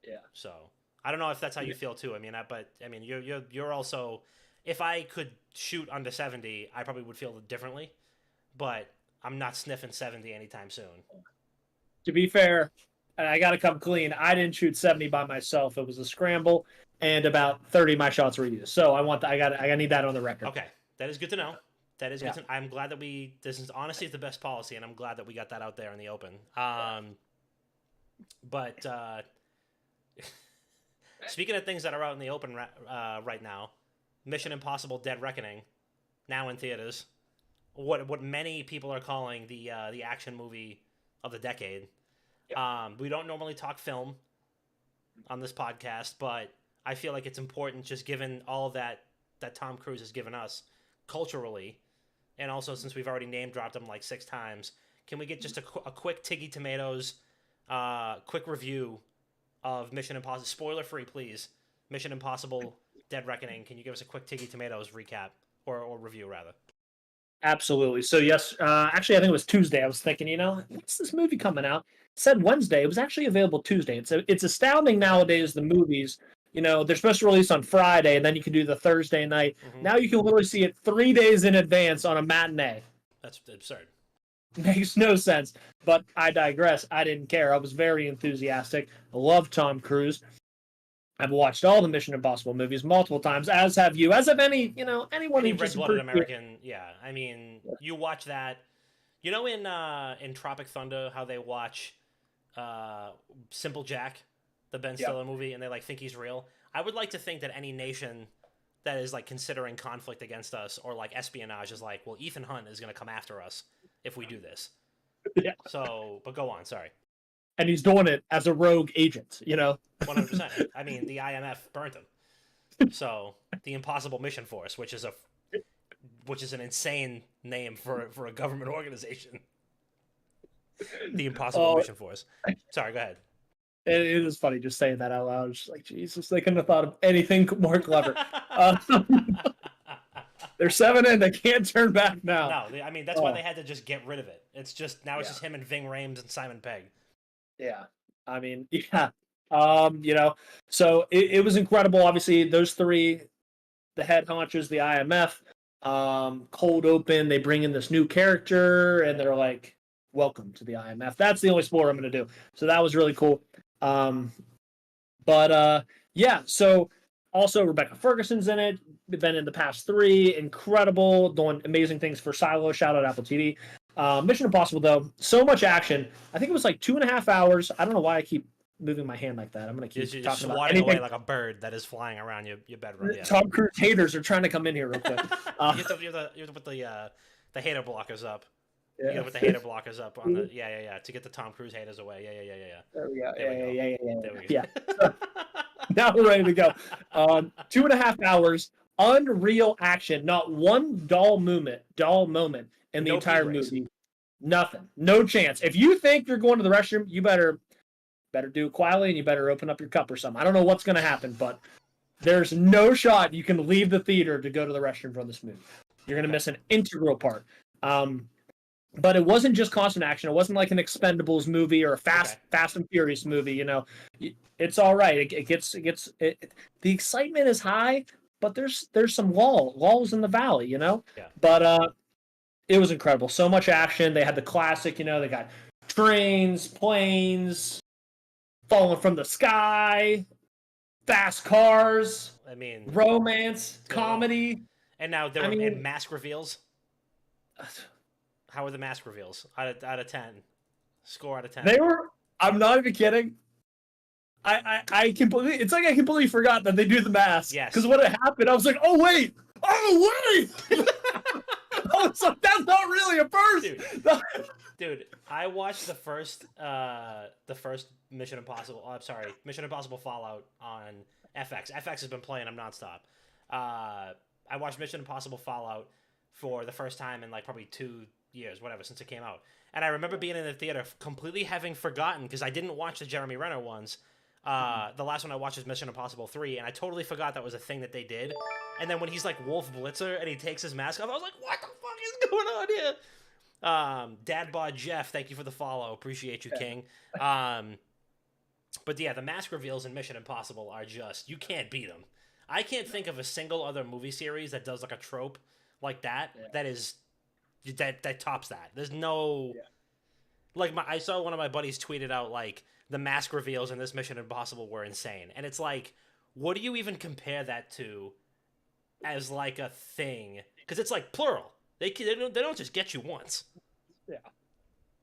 Yeah. So I don't know if that's how you feel too. But you're also, if I could shoot under 70, I probably would feel differently, but I'm not sniffing 70 anytime soon. To be fair, I got to come clean. I didn't shoot 70 by myself. It was a scramble, and about 30 of my shots were used. So I need that on the record. Okay, that is good to know. That is good to know. I'm glad that this is honestly the best policy, and I'm glad that we got that out there in the open. But speaking of things that are out in the open right now, Mission Impossible: Dead Reckoning, now in theaters. What many people are calling the action movie of the decade. We don't normally talk film on this podcast, but I feel like it's important, just given all of that Tom Cruise has given us culturally, and also since we've already name dropped him like 6 times. Can we get just a quick Tiggy Tomatoes quick review of Mission Impossible? Spoiler free, please. Mission Impossible: Dead Reckoning. Can you give us a quick Tiggy Tomatoes recap or review rather? Absolutely. So yes, actually, I think it was Tuesday. I was thinking, what's this movie coming out? It said Wednesday. It was actually available Tuesday. It's astounding nowadays, the movies. They're supposed to release on Friday, and then you can do the Thursday night. Mm-hmm. Now you can literally see it 3 days in advance on a matinee. That's absurd. Makes no sense. But I digress. I didn't care. I was very enthusiastic. I love Tom Cruise. I've watched all the Mission Impossible movies multiple times, as have you, as have anyone any red-blooded American. Yeah, you watch that. In Tropic Thunder, how they watch Simple Jack, the Ben Stiller movie, and they think he's real. I would like to think that any nation that is considering conflict against us or espionage is well, Ethan Hunt is going to come after us if we do this. Yeah. So, but go on. Sorry. And he's doing it as a rogue agent, 100%. The IMF burnt him. So the Impossible Mission Force, which is an insane name for a government organization. The Impossible Mission Force. Sorry, go ahead. It is funny just saying that out loud. It's just Jesus, they couldn't have thought of anything more clever. They're 7 in. They can't turn back now. No, that's why they had to just get rid of it. It's just now it's just him and Ving Rhames and Simon Pegg. Yeah. So it was incredible. Obviously, those 3, the head honchos, the IMF, cold open, they bring in this new character, and they're like, welcome to the IMF. That's the only spoiler I'm going to do. So that was really cool. So also Rebecca Ferguson's in it. Been in the past 3. Incredible. Doing amazing things for Silo. Shout out Apple TV. Mission Impossible, though, so much action. I think it was 2.5 hours. I don't know why I keep moving my hand like that. I'm gonna keep You're talking about swatting anything. away like a bird that is flying around your bedroom. Yeah. Tom Cruise haters are trying to come in here real quick. You have to put the hater blockers up. You Yeah. gotta put the hater blockers up on the to get the Tom Cruise haters away. Yeah. There we go. There we go. Yeah. There we go. Yeah. So, now we're ready to go. 2.5 hours, unreal action, not one dull moment in the No entire P-rays. movie. Nothing. No chance. If you think you're going to the restroom, you better do it quietly and you better open up your cup or something. I don't know what's going to happen, but there's no shot you can leave the theater to go to the restroom from this movie. You're going to miss an integral part. But it wasn't just constant action. It wasn't like an Expendables movie or a Fast and Furious movie. You know, it's all right. The excitement is high, but there's some walls in the valley. You know, But it was incredible. So much action. They had the classic. You know, they got trains, planes, falling from the sky, fast cars. I mean, romance, comedy, and now there were mask reveals. How were the mask reveals? Out of 10, score out of 10. They were. I'm not even kidding. I completely. It's like I completely forgot that they do the mask. Yes. Because when it happened, I was like, oh wait. I was like, that's not really a person. Dude, I watched the first Mission Impossible. Oh, I'm sorry, Mission Impossible Fallout on FX. FX has been playing them nonstop. I watched Mission Impossible Fallout for the first time in like probably 2 years, whatever, since it came out. And I remember being in the theater completely having forgotten, because I didn't watch the Jeremy Renner ones. The last one I watched was Mission Impossible 3, and I totally forgot that was a thing that they did. And then when he's like Wolf Blitzer and he takes his mask off, I was like, what the fuck is going on here? Dad Bod Jeff, thank you for the follow. Appreciate you, King. But yeah, the mask reveals in Mission Impossible are just, you can't beat them. I can't think of a single other movie series that does like a trope like that that tops that. There's no like I saw one of my buddies tweeted out like the mask reveals in this Mission Impossible were insane, and it's like, what do you even compare that to as like a thing? Because it's like plural. They don't just get you once. Yeah,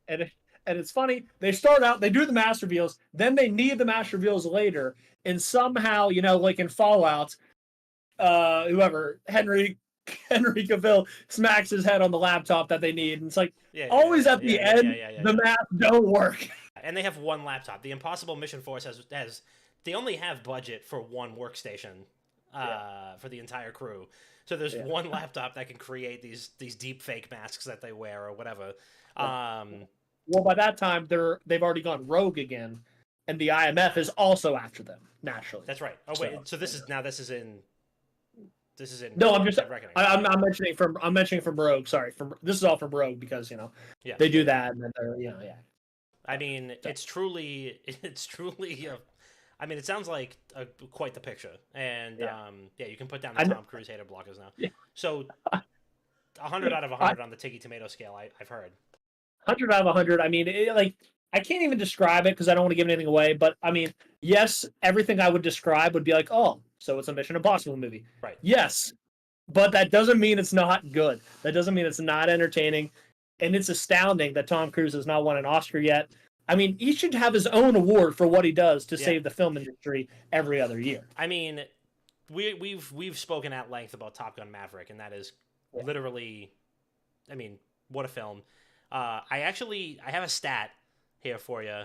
and it's funny. They start out, they do the mask reveals, then they need the mask reveals later, and somehow, you know, like in Fallout, whoever Henry Cavill smacks his head on the laptop that they need, and it's like at the end, the math don't work. And they have one laptop. The Impossible Mission Force has they only have budget for one workstation for the entire crew. So there's one laptop that can create these deep fake masks that they wear or whatever. Well, by that time they've already gone rogue again, and the IMF is also after them naturally. That's right. Oh wait, so this is in. No, I'm mentioning from Rogue. Sorry, this is all from Rogue because they do that and then they're I mean, it's truly I mean, it sounds like quite the picture, and you can put down the Tom Cruise hater blockers now. Yeah. So 100 out of 100 on the Tiggy Tomato scale. I've heard 100 out of 100. I mean, I can't even describe it because I don't want to give anything away. But I mean, yes, everything I would describe would be like, oh, so it's a Mission Impossible movie. Right. Yes, but that doesn't mean it's not good. That doesn't mean it's not entertaining. And it's astounding that Tom Cruise has not won an Oscar yet. I mean, he should have his own award for what he does to save the film industry every other year. I mean, we've spoken at length about Top Gun Maverick, and that is literally, I mean, what a film. I have a stat here for you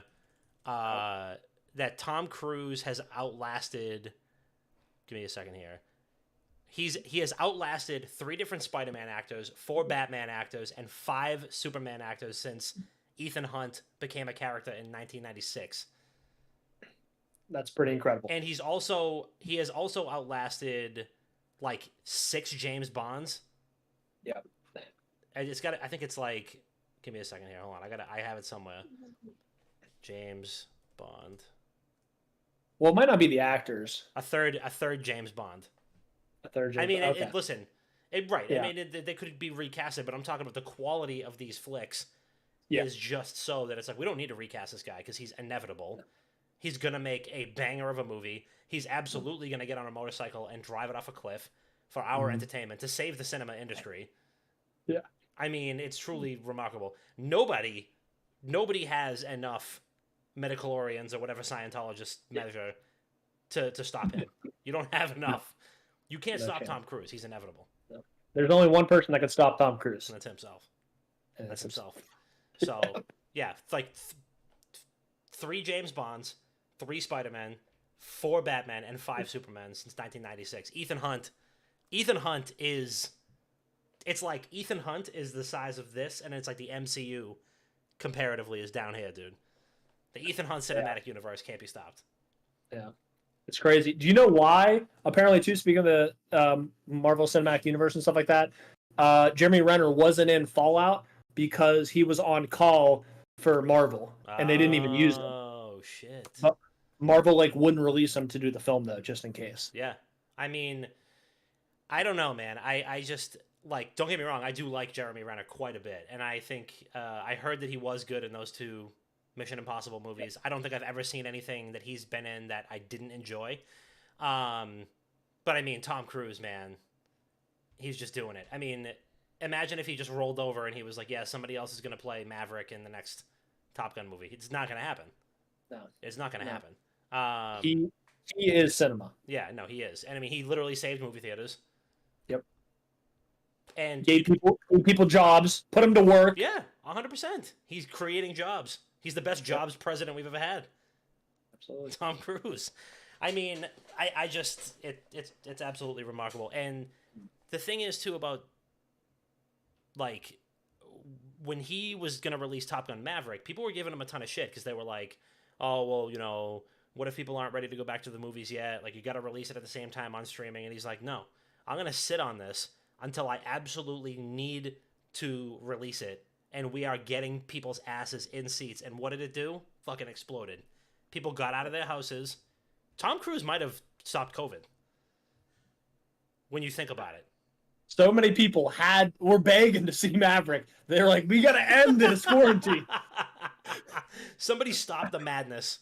that Tom Cruise has outlasted. Give me a second here. He has outlasted 3 different Spider-Man actors, 4 Batman actors, and 5 Superman actors since Ethan Hunt became a character in 1996. That's pretty incredible. And he has also outlasted like 6 James Bonds. Yeah. And I think it's like, give me a second here. Hold on. I have it somewhere. James Bond. Well, it might not be the actors. A third James Bond. A third James I mean, okay. Listen. Right. Yeah. I mean, they could be recasted, but I'm talking about the quality of these flicks is just so that it's like, we don't need to recast this guy because he's inevitable. Yeah. He's going to make a banger of a movie. He's absolutely going to get on a motorcycle and drive it off a cliff for our entertainment to save the cinema industry. Yeah. I mean, it's truly remarkable. Nobody has enough midichlorians or whatever Scientologists measure to stop him. You don't have enough. You can't No stop chance. Tom Cruise. He's inevitable. No. There's only one person that can stop Tom Cruise. And that's himself. And That's himself. So, yeah, it's like 3 James Bonds, 3 Spider-Men, 4 Batman, and 5 Supermen since 1996. Ethan Hunt is... It's like Ethan Hunt is the size of this, and it's like the MCU comparatively is down here, dude. The Ethan Hunt cinematic universe can't be stopped. Yeah. It's crazy. Do you know why? Apparently, too, speaking of the Marvel Cinematic Universe and stuff like that, Jeremy Renner wasn't in Fallout because he was on call for Marvel, and they didn't even use him. Oh, shit. But Marvel wouldn't release him to do the film, though, just in case. Yeah. I mean, I don't know, man. I just... don't get me wrong, I do like Jeremy Renner quite a bit, and I think I heard that he was good in those 2 Mission Impossible movies. I don't think I've ever seen anything that he's been in that I didn't enjoy. But I mean, Tom Cruise, man, he's just doing it. I mean, imagine if he just rolled over and he was like, yeah, somebody else is going to play Maverick in the next Top Gun movie. It's not going to happen. No. It's not going to happen. He is cinema. Yeah, no, he is. And I mean, he literally saved movie theaters. Yep. And gave people jobs, put them to work. Yeah, 100%. He's creating jobs. He's the best jobs president we've ever had. Absolutely. Tom Cruise. I mean, I just it's absolutely remarkable. And the thing is too about when he was gonna release Top Gun Maverick, people were giving him a ton of shit because they were like, oh well, what if people aren't ready to go back to the movies yet? You got to release it at the same time on streaming. And he's like, no, I'm gonna sit on this until I absolutely need to release it. And we are getting people's asses in seats. And what did it do? Fucking exploded. People got out of their houses. Tom Cruise might have stopped COVID. When you think about it. So many people were begging to see Maverick. They're like, we got to end this quarantine. Somebody stop the madness.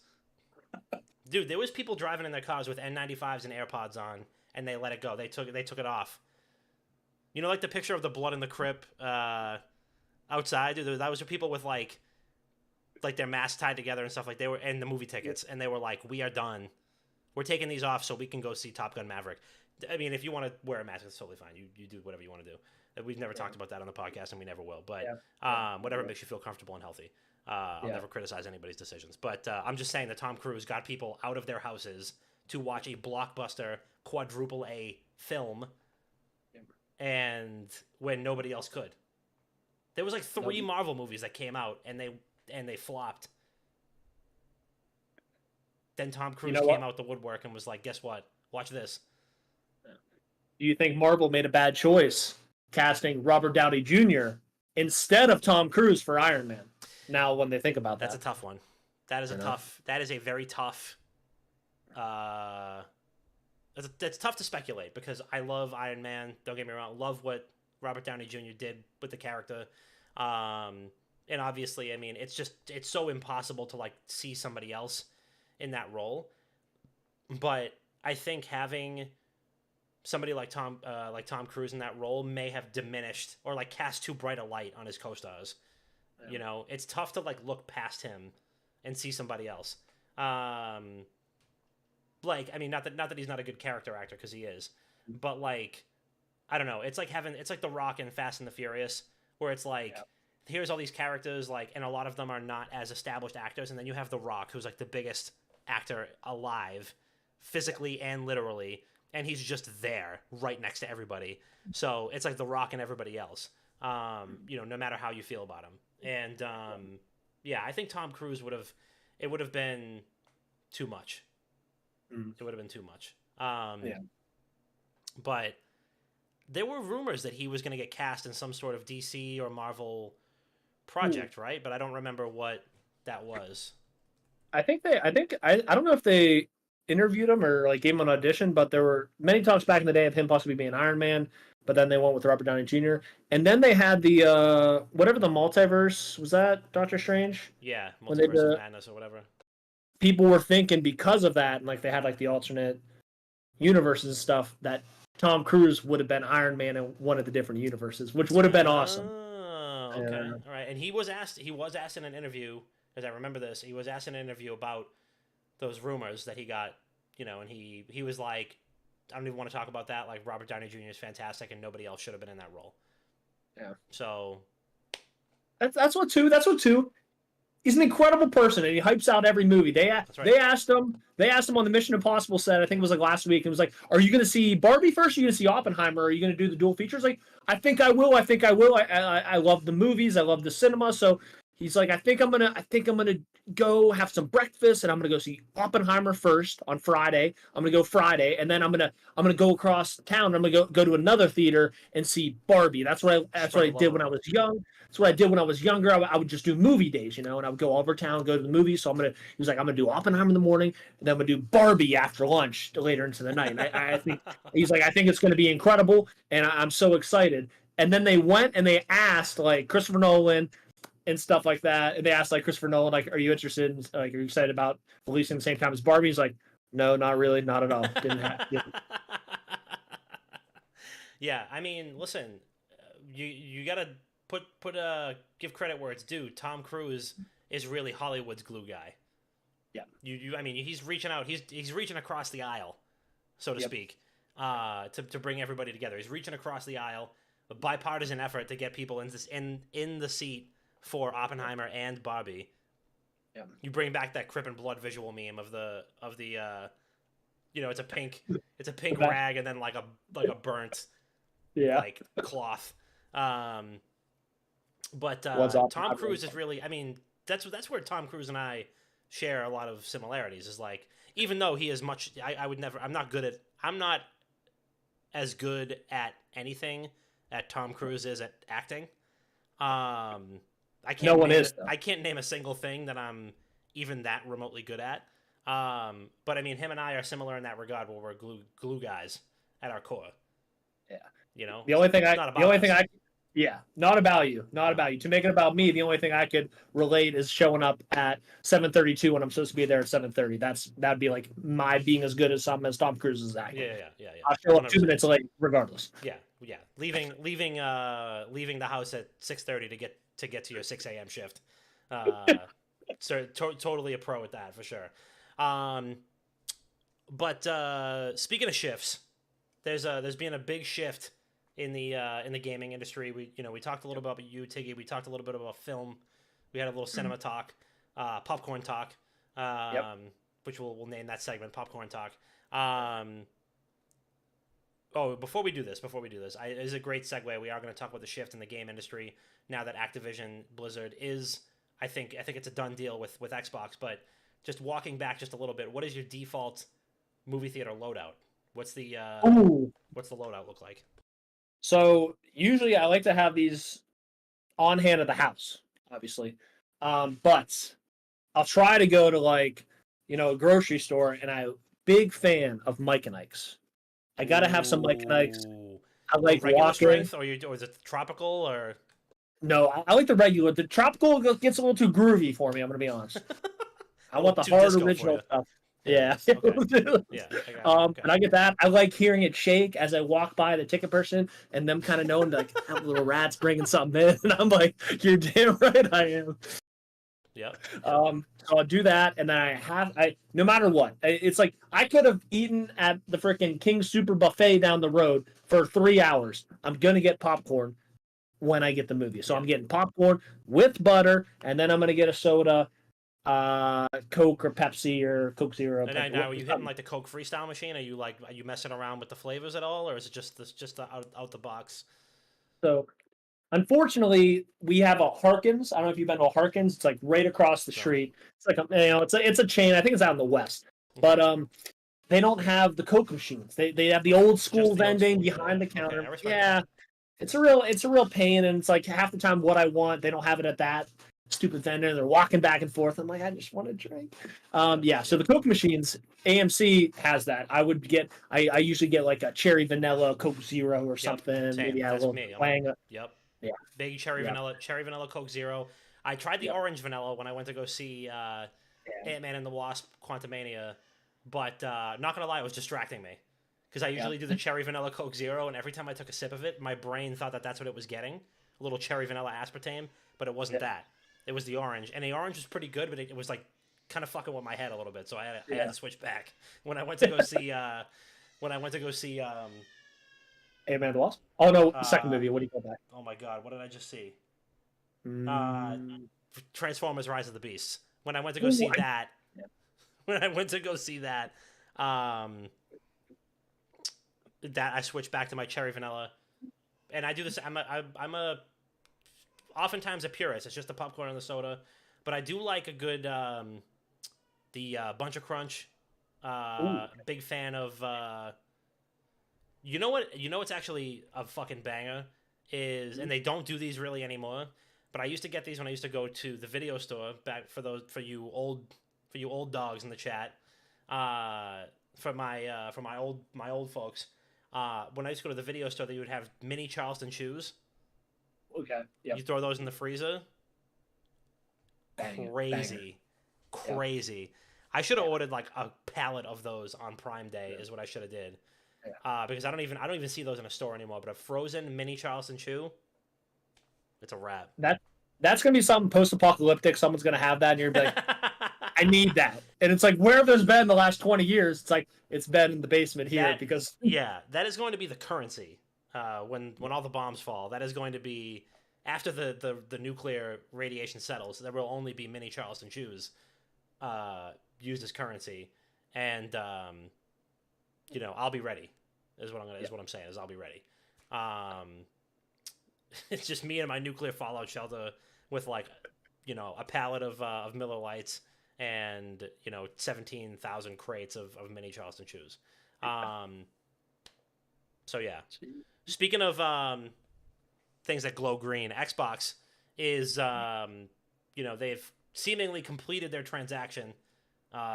Dude, there was people driving in their cars with N95s and AirPods on, and they let it go. They took it off. You know, the picture of the blood in the crypt, outside, dude, that was people with their masks tied together and stuff they were, and the movie tickets, and they were like, we are done. We're taking these off so we can go see Top Gun Maverick. I mean, if you want to wear a mask, it's totally fine. You do whatever you want to do. We've never talked about that on the podcast, and we never will. But whatever makes you feel comfortable and healthy. I'll never criticize anybody's decisions. But I'm just saying that Tom Cruise got people out of their houses to watch a blockbuster quadruple A film, and when nobody else could. There was 3 Marvel movies that came out and they flopped. Then Tom Cruise came out the woodwork and was like, "Guess what? Watch this." Do you think Marvel made a bad choice casting Robert Downey Jr. instead of Tom Cruise for Iron Man? Now, when they think about that, that's a tough one. That is That is a very tough. It's tough to speculate because I love Iron Man. Don't get me wrong. Love what Robert Downey Jr. did with the character. And obviously, I mean, it's so impossible to see somebody else in that role. But I think having somebody like Tom Cruise in that role may have diminished or cast too bright a light on his co-stars. Yeah. You know, it's tough to look past him and see somebody else. I mean, not that he's not a good character actor, because he is, but I don't know. It's like The Rock in Fast and the Furious, where it's here's all these characters, and a lot of them are not as established actors, and then you have The Rock, who's the biggest actor alive, physically and literally, and he's just there, right next to everybody. So it's The Rock and everybody else. No matter how you feel about him, and I think Tom Cruise would have been too much. It would have been too much. But there were rumors that he was going to get cast in some sort of DC or Marvel project, right? But I don't remember what that was. I don't know if they interviewed him or gave him an audition, but there were many talks back in the day of him possibly being Iron Man, but then they went with Robert Downey Jr. And then they had the whatever the multiverse was, that Doctor Strange? Yeah, Multiverse of Madness or whatever. People were thinking because of that, and they had the alternate universes and stuff, that Tom Cruise would have been Iron Man in one of the different universes, which would have been awesome. Oh, okay. All right. And he was asked in an interview because I remember this. He was asked in an interview about those rumors that he got, and he was like, I don't even want to talk about that. Like, Robert Downey Jr. is fantastic, and nobody else should have been in that role. Yeah. So that's what too. He's an incredible person, and he hypes out every movie. They asked him on the Mission Impossible set. I think it was like last week. It was like, "Are you going to see Barbie first? Or are you going to see Oppenheimer? Or are you going to do the dual features?" Like, I think I will. I love the movies. I love the cinema. So he's like, I think I'm gonna go have some breakfast, and I'm gonna go see Oppenheimer first on Friday. I'm gonna go Friday, and then I'm gonna go across town. I'm gonna go to another theater and see Barbie. That's what I did when I was young. That's what I did when I was younger. I would just do movie days, and I would go over town, go to the movies. So he was like, I'm gonna do Oppenheimer in the morning, and then I'm gonna do Barbie after lunch later into the night. And I think he's like, I think it's gonna be incredible, and I'm so excited. And then they went and they asked like Christopher Nolan and stuff like that. And they asked like Christopher Nolan, like, are you interested in, like, are you excited about releasing the same time as Barbie? He's like, no, not really, not at all. Yeah, I mean, listen, you gotta give credit where it's due. Tom Cruise is really Hollywood's glue guy. Yeah. I mean, he's reaching out. He's reaching across the aisle, so to speak, to bring everybody together. He's reaching across the aisle, a bipartisan effort to get people in the seat for Oppenheimer and Barbie. Yeah. You bring back that Crip and Blood visual meme of the it's a pink rag and then like a burnt like cloth. But Tom Cruise is really, I mean, that's where Tom Cruise and I share a lot of similarities. Is like, even though he is much, I'm not as good at anything that Tom Cruise is at acting. I can't name a single thing that I'm even that remotely good at. But I mean, him and I are similar in that regard, where we're glue guys at our core. Yeah. Not about you. To make it about me, the only thing I could relate is showing up at 7:32 when I'm supposed to be there at 7:30. That'd be like my being as good as Tom Cruise is acting. Yeah. I'll show up 2 minutes late, regardless. Yeah. Leaving the house at 6:30 to get to your 6 a.m. shift. So totally a pro at that for sure. But speaking of shifts, there's been a big shift in the gaming industry. We talked a little bit about you, Tiggy. We talked a little bit about film. We had a little cinema talk, popcorn talk, which we'll name that segment Popcorn Talk. Before we do this, it's a great segue. We are going to talk about the shift in the game industry now that Activision Blizzard is. I think it's a done deal with Xbox. But just walking back just a little bit, what is your default movie theater loadout? What's the loadout look like? So usually I like to have these on hand at the house, obviously, but I'll try to go to like a grocery store, and I'm a big fan of Mike and Ike's. I gotta have some Mike and Ike's. I like regular strength, or is it tropical or? No, I like the regular. The tropical gets a little too groovy for me. I'm gonna be honest. I want the hard original stuff. Yeah. Okay. Yeah. And I get that. I like hearing it shake as I walk by the ticket person, and them kind of knowing like that little rat's bringing something in, and I'm like, "You're damn right, I am." Yep. So I'll do that, and then I no matter what, it's like I could have eaten at the freaking King Super Buffet down the road for 3 hours. I'm gonna get popcorn when I get the movie, so I'm getting popcorn with butter, and then I'm gonna get a soda. Coke or Pepsi or Coke Zero. And now are you hitting like the Coke Freestyle machine? Are you messing around with the flavors at all, or is it just out the box? So, unfortunately, we have a Harkins. I don't know if you've been to a Harkins. It's like right across the street. It's like it's a chain. I think it's out in the West, but they don't have the Coke machines. They have the old school vending behind the counter. Okay, it's a real pain, and it's like half the time what I want, they don't have it at that stupid vendor. They're walking back and forth. I'm like, I just want to drink. So the Coke machines, AMC has that. I usually get like a cherry vanilla Coke Zero or something. Same. Maybe a little twang. Yep. Yeah. Big cherry vanilla Coke Zero. I tried the orange vanilla when I went to go see Ant-Man and the Wasp: Quantumania, but not gonna lie, it was distracting me because I usually do the cherry vanilla Coke Zero, and every time I took a sip of it, my brain thought that that's what it was getting, a little cherry vanilla aspartame, but it wasn't that. It was the orange, and the orange was pretty good, but it was like kind of fucking with my head a little bit, so I had to switch back when I went to go see Ant-Man the Wasp. Oh no, second uh movie. What do you call that? oh my god, what did I just see? Uh, Mm, Transformers: Rise of the Beasts. When I went to go ooh, see that, yeah. when I went to go see that, um, that I switched back to my cherry vanilla, and I do this. I'm a oftentimes a purist. It's just the popcorn and the soda, but I do like a good the Bunch of Crunch. Ooh, Big fan of. You know what? You know what's actually a fucking banger is, and they don't do these really anymore. But I used to get these when I used to go to the video store. Back for you old dogs in the chat. For my old folks. When I used to go to the video store, they would have mini Charleston chews. okay. Yep. You throw those in the freezer. Banger, Crazy, banger. crazy. I should have ordered like a pallet of those on Prime Day. Is what I should have did. Because I don't even see those in a store anymore. But a frozen mini Charleston chew, it's a wrap. That's gonna be something post-apocalyptic. Someone's gonna have that, and you're gonna be like, I need that. And it's like, where have those been the last 20 years? It's like it's been in the basement here because that is going to be the currency. When all the bombs fall, that is going to be after the nuclear radiation settles. There will only be mini Charleston chews used as currency, and I'll be ready. Is what I'm saying. Is I'll be ready. It's just me and my nuclear fallout shelter with like, a pallet of Miller Lights and 17,000 crates of mini Charleston chews. So yeah. Speaking of things that glow green, Xbox is they've seemingly completed their transaction.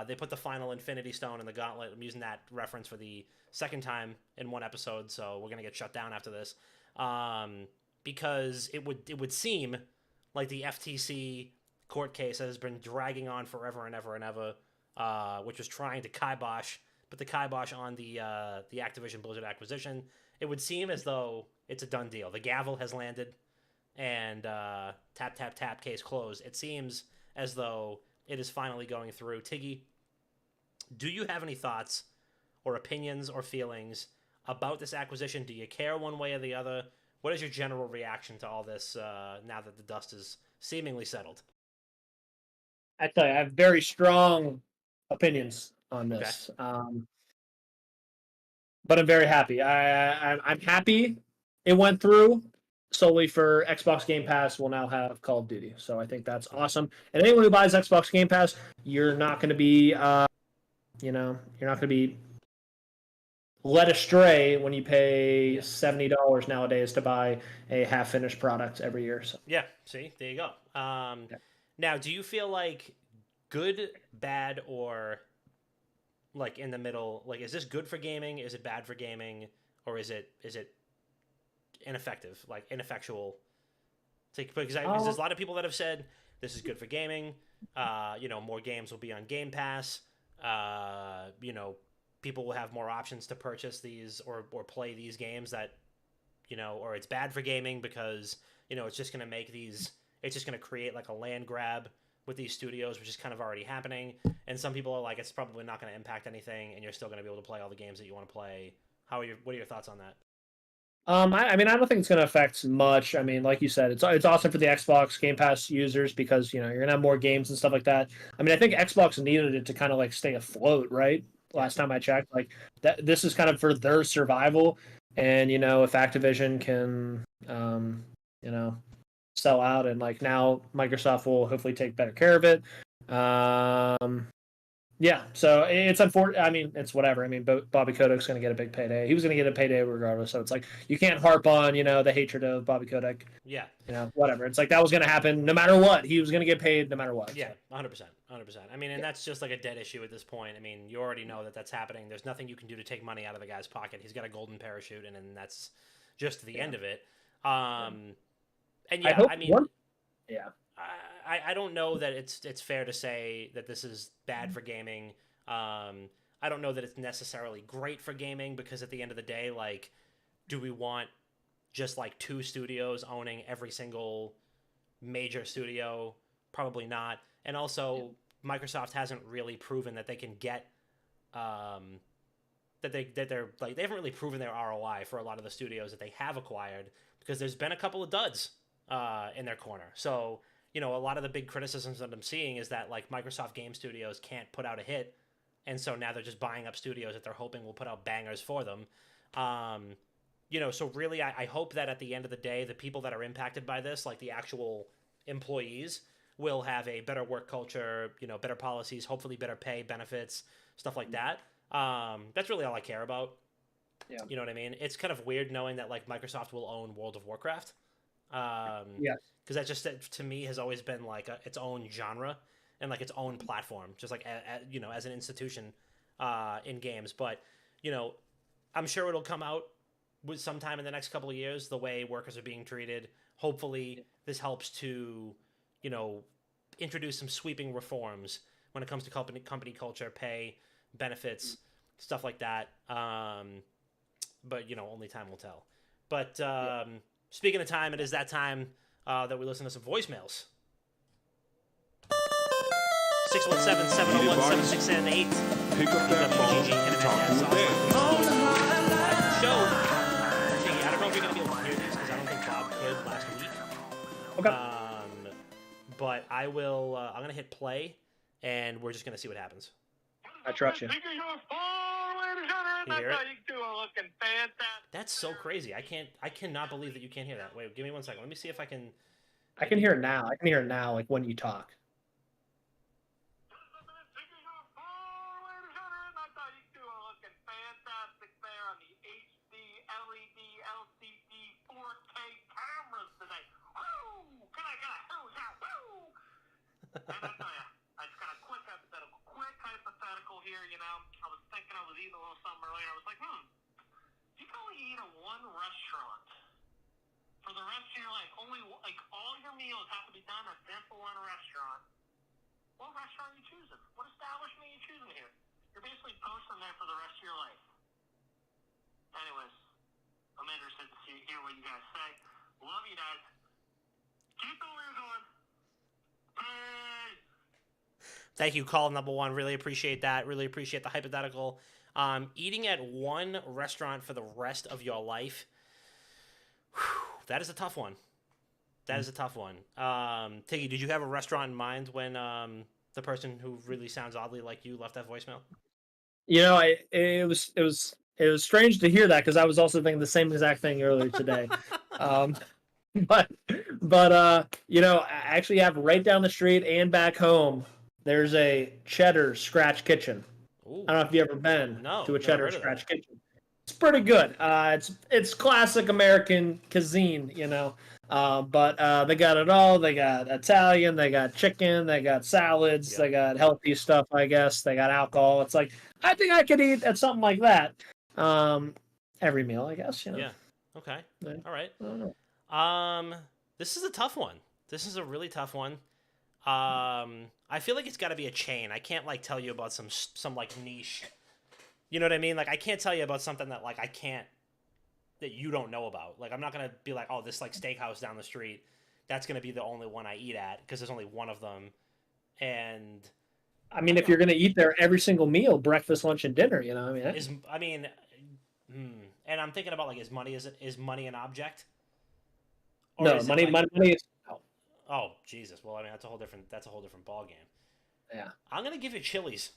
They put the final Infinity Stone in the gauntlet. I'm using that reference for the second time in one episode, so we're gonna get shut down after this. Because it would seem like the FTC court case has been dragging on forever and ever and ever, which was trying to put the kibosh on the Activision Blizzard acquisition. It would seem as though it's a done deal. The gavel has landed, and tap tap tap, case closed. It seems as though it is finally going through. Tiggy, do you have any thoughts or opinions or feelings about this acquisition? Do you care one way or the other? What is your general reaction to all this now that the dust is seemingly settled? I tell you, I have very strong opinions on this. Okay. But I'm very happy. I'm happy it went through solely for Xbox Game Pass will now have Call of Duty. So I think that's awesome. And anyone who buys Xbox Game Pass, you're not going to be, you're not going to be led astray when you pay $70 nowadays to buy a half-finished product every year. So. Yeah, see, there you go. Now, do you feel like good, bad, or like in the middle? Like, is this good for gaming? Is it bad for gaming? Or is it ineffective, like ineffectual? Because there's a lot of people that have said this is good for gaming. More games will be on Game Pass. People will have more options to purchase these or play these games that, or it's bad for gaming because, it's just going to create like a land grab with these studios, which is kind of already happening. And some people are like, it's probably not going to impact anything and you're still going to be able to play all the games that you want to play. What are your thoughts on that? I don't think it's going to affect much. I mean, like you said, it's awesome for the Xbox Game Pass users because, you're going to have more games and stuff like that. I mean, I think Xbox needed it to kind of like stay afloat, right? Last time I checked, like this is kind of for their survival. And, if Activision can, sell out and like now Microsoft will hopefully take better care of it. Yeah, so it's unfortunate. I mean, it's whatever. I mean, Bobby Kodak's going to get a big payday. He was going to get a payday regardless. So it's like you can't harp on, the hatred of Bobby Kodak. Yeah. Whatever. It's like that was going to happen no matter what. He was going to get paid no matter what. Yeah, 100%. I mean, and that's just like a dead issue at this point. I mean, you already know that that's happening. There's nothing you can do to take money out of the guy's pocket. He's got a golden parachute, and then that's just the end of it. And yeah, I don't know that it's fair to say that this is bad for gaming. I don't know that it's necessarily great for gaming because at the end of the day, like, do we want just like two studios owning every single major studio Probably not. And also, Microsoft hasn't really proven that they can get they're like, they haven't really proven their ROI for a lot of the studios that they have acquired, because there's been a couple of duds in their corner. So, a lot of the big criticisms that I'm seeing is that like Microsoft game studios can't put out a hit, and so now they're just buying up studios that they're hoping will put out bangers for them. So really, I hope that at the end of the day, the people that are impacted by this, like the actual employees, will have a better work culture, better policies, hopefully better pay, benefits, stuff like that. That's really all I care about. Yeah. You know what I mean? It's kind of weird knowing that like Microsoft will own World of Warcraft. Yeah. Because that just, to me, has always been like its own genre and like its own platform, just like as an institution in games. But I'm sure it'll come out with sometime in the next couple of years, the way workers are being treated. Hopefully, this helps to introduce some sweeping reforms when it comes to company culture, pay, benefits, stuff like that. But only time will tell. But speaking of time, it is that time that we listen to some voicemails. 617-701-7678. Pick up that phone and talk to them. Show. Tiggy, I don't know if you're going to be able to hear these because I don't think Bob could last week. Okay. But I will. I'm going to hit play, and we're just going to see what happens. I trust you. You hear it? That's so crazy. I cannot believe that you can't hear that. Wait, give me 1 second. Let me see if I can. I can hear it now. I can hear it now, like when you talk. Here, I was thinking, I was eating a little something earlier. I was like, you can only eat at one restaurant for the rest of your life. Only, like, all your meals have to be done at this one restaurant. What restaurant are you choosing? What establishment are you choosing here? You're basically posting there for the rest of your life. Anyways, I'm interested to hear what you guys say. Love you guys. Keep the wheels on. Bye. Thank you, call number one. Really appreciate that. Really appreciate the hypothetical. Eating at one restaurant for the rest of your life, that is a tough one. That is a tough one. Tiggy, did you have a restaurant in mind when the person who really sounds oddly like you left that voicemail? It was strange to hear that, because I was also thinking the same exact thing earlier today. But I actually have right down the street and back home, there's a Cheddar Scratch Kitchen. Ooh. I don't know if you've ever been to a Cheddar Scratch that. Kitchen. It's pretty good. It's classic American cuisine, but they got it all. They got Italian, they got chicken, they got salads, They got healthy stuff, I guess. They got alcohol. It's like, I think I could eat at something like that every meal, I guess. Yeah. Okay. Yeah. All right. I don't know. This is a tough one. This is a really tough one. I feel like it's got to be a chain. I can't like tell you about some like niche. You know what I mean? Like I can't tell you about something that like that you don't know about. Like I'm not gonna be like, oh, this like steakhouse down the street, that's gonna be the only one I eat at because there's only one of them. And I mean, if you're gonna eat there every single meal, breakfast, lunch, and dinner, and I'm thinking about like, is money an object? Or no, money is. Oh Jesus! Well, I mean that's a whole different ball game. Yeah. I'm gonna give you Chili's.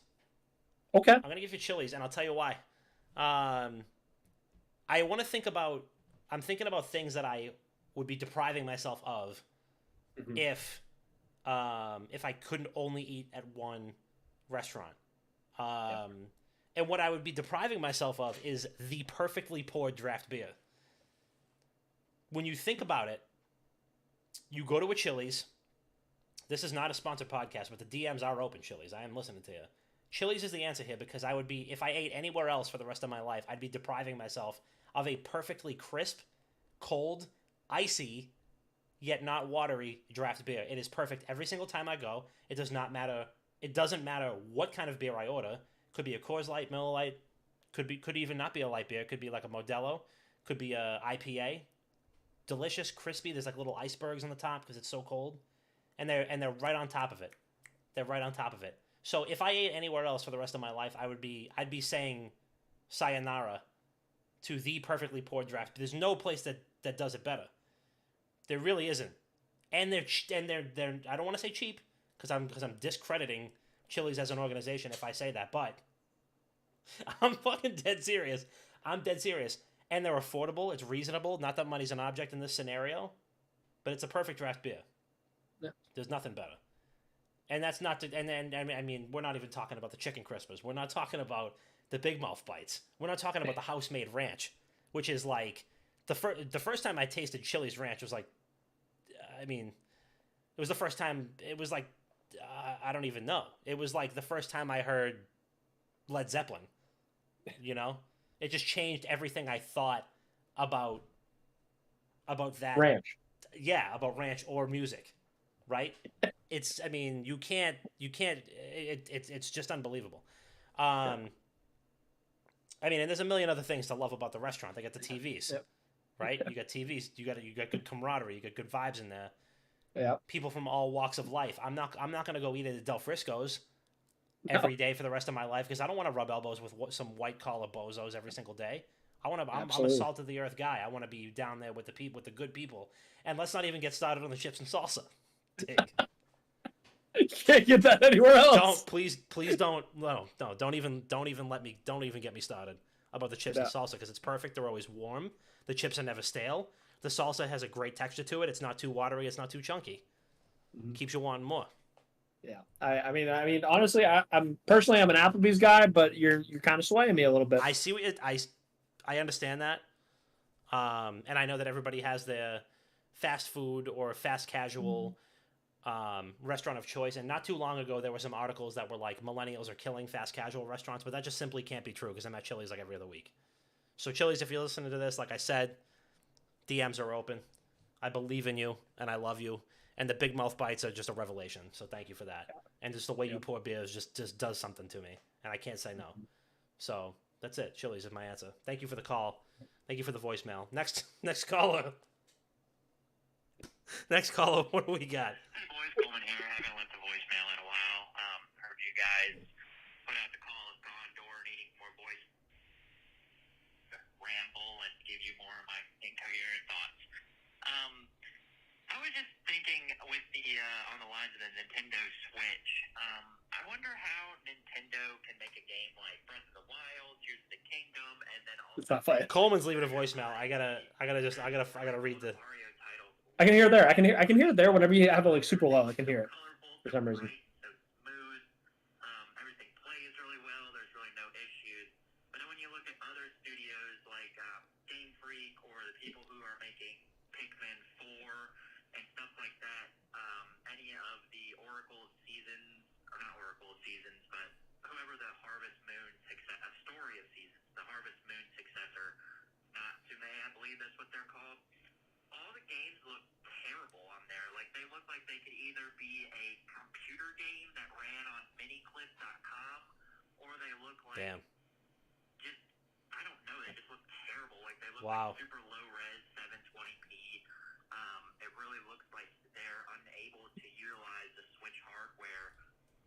Okay. I'm gonna give you Chili's, and I'll tell you why. I want to think about. I'm thinking about things that I would be depriving myself of if I couldn't only eat at one restaurant. And what I would be depriving myself of is the perfectly poured draft beer. When you think about it, you go to a Chili's. This is not a sponsored podcast, but the DMs are open, Chili's. I am listening to you. Chili's is the answer here because I would be, if I ate anywhere else for the rest of my life, I'd be depriving myself of a perfectly crisp, cold, icy, yet not watery draft beer. It is perfect every single time I go. It does not matter. It doesn't matter what kind of beer I order. Could be a Coors Light, Miller Lite. Could even not be a light beer. Could be like a Modelo. Could be a IPA. Delicious, crispy. There's like little icebergs on the top because it's so cold. and they're right on top of it. They're right on top of it. So if I ate anywhere else for the rest of my life, I'd be saying sayonara to the perfectly poured draft. There's no place that does it better. There really isn't. And they're I don't want to say cheap because I'm discrediting Chili's as an organization if I say that, but I'm fucking dead serious. I'm dead serious. And they're affordable. It's reasonable. Not that money's an object in this scenario, but it's a perfect draft beer. Yeah. There's nothing better. And that's not to, and then I mean we're not even talking about the chicken crispers. We're not talking about the big mouth bites. We're not talking about the house made ranch, which is like the first time I tasted Chili's ranch was like, I mean, it was the first time. It was like I don't even know. It was like the first time I heard Led Zeppelin. You know, it just changed everything I thought about that ranch. Yeah, about ranch or music, right? It's, I mean, you can't. It's just unbelievable. I mean, and there's a million other things to love about the restaurant. They got the TVs, right? You got TVs. You got good camaraderie. You got good vibes in there. Yeah. People from all walks of life. I'm not gonna go eat at Del Frisco's every day for the rest of my life because I don't want to rub elbows with some white collar bozos every single day. I'm a salt of the earth guy. I want to be down there with the good people. And let's not even get started on the chips and salsa. You can't get that anywhere else. Please don't even get me started about the chips and salsa because it's perfect. They're always warm. The chips are never stale. The salsa has a great texture to it. It's not too watery. It's not too chunky. Keeps you wanting more. Yeah, I mean, honestly, I'm personally an Applebee's guy, but you're kind of swaying me a little bit. I see what I understand that, and I know that everybody has their fast food or fast casual restaurant of choice. And not too long ago, there were some articles that were like millennials are killing fast casual restaurants, but that just simply can't be true because I'm at Chili's like every other week. So Chili's, if you're listening to this, like I said, DMs are open. I believe in you and I love you. And the big mouth bites are just a revelation. So thank you for that. And just the way you pour beers just does something to me. And I can't say no. So that's it. Chili's is my answer. Thank you for the call. Thank you for the voicemail. Next caller. Next caller, what do we got? Hey boys, Coleman here. I haven't left a voicemail in a while. Heard you guys put out the call of Gone Door needing more voice ramble and give you more of my incoherent thoughts. I was just thinking with the on the lines of the Nintendo Switch. I wonder how Nintendo can make a game like Breath of the Wild, Tears of the Kingdom, and then also It's not funny. Coleman's leaving a voicemail. I gotta read the. Mario title. I can hear it there. I can hear it there whenever you have it like super low. I can hear it for some reason. So smooth. Everything plays really well. There's really no issues. But then when you look at other studios like Game Freak or the people who are making Pikmin 4 and stuff like that, any of the Oracle seasons, or not Oracle seasons, but whoever the Harvest Moon successor, Story of Seasons, the Harvest Moon successor, Natsume, I believe that's what they're called. All the games look terrible on there. Like, they look like they could either be a computer game that ran on miniclip.com, or they look like just, I don't know, they just look terrible. Like, they look like super low-res 720p. It really looks like they're unable to utilize the Switch hardware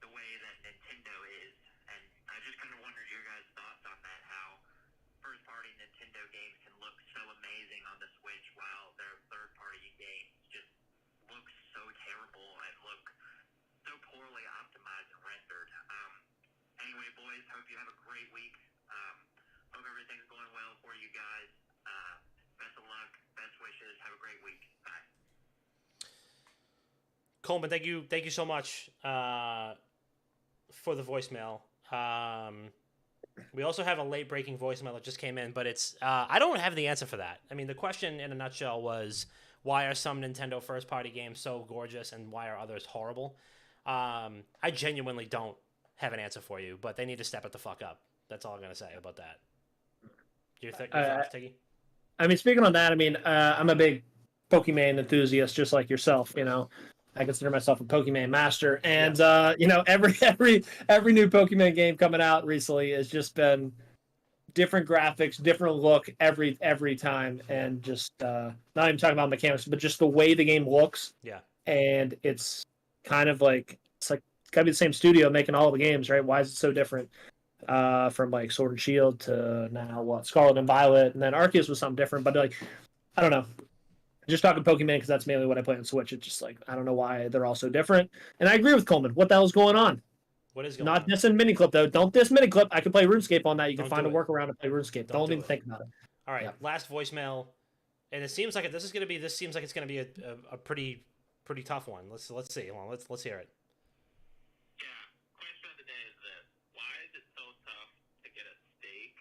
the way that Nintendo is. And I just kind of wondered your guys' thoughts on that, how first-party Nintendo games can look so amazing on the Switch while their third-party games just look so terrible and look so poorly optimized and rendered. Anyway, boys, hope you have a great week. Hope everything's going well for you guys. Best of luck. Best wishes. Have a great week. Bye. Coleman, thank you so much for the voicemail. We also have a late breaking voicemail that just came in, but it's I don't have the answer for that. I mean, the question in a nutshell was, why are some Nintendo first party games so gorgeous and why are others horrible? I genuinely don't have an answer for you, but they need to step it the fuck up. That's all I'm gonna say about that. Your thoughts, Tiggy? I mean, speaking on that, I mean, I'm a big Pokemon enthusiast, just like yourself. You know, I consider myself a Pokemon master, and you know, every new Pokemon game coming out recently has just been different graphics, different look every time, and just not even talking about mechanics, but just the way the game looks. Yeah. And it's kind of like it's like it's gotta be the same studio making all the games, right? Why is it so different? From like Sword and Shield to now what Scarlet and Violet, and then Arceus was something different. But like, I don't know. Just talking Pokemon because that's mainly what I play on Switch. It's just like I don't know why they're all so different. And I agree with Coleman. What the hell's going on? What is going Not on? dissing Miniclip though. Don't diss Miniclip. I can play RuneScape on that. You can Don't find a do it. workaround to play RuneScape. Don't do even it. think about it. All right, Yeah. last voicemail, and it seems like this seems like it's gonna be a pretty tough one. Let's see. Hold on, let's hear it. Yeah. Question of the day is this: why is it so tough to get a steak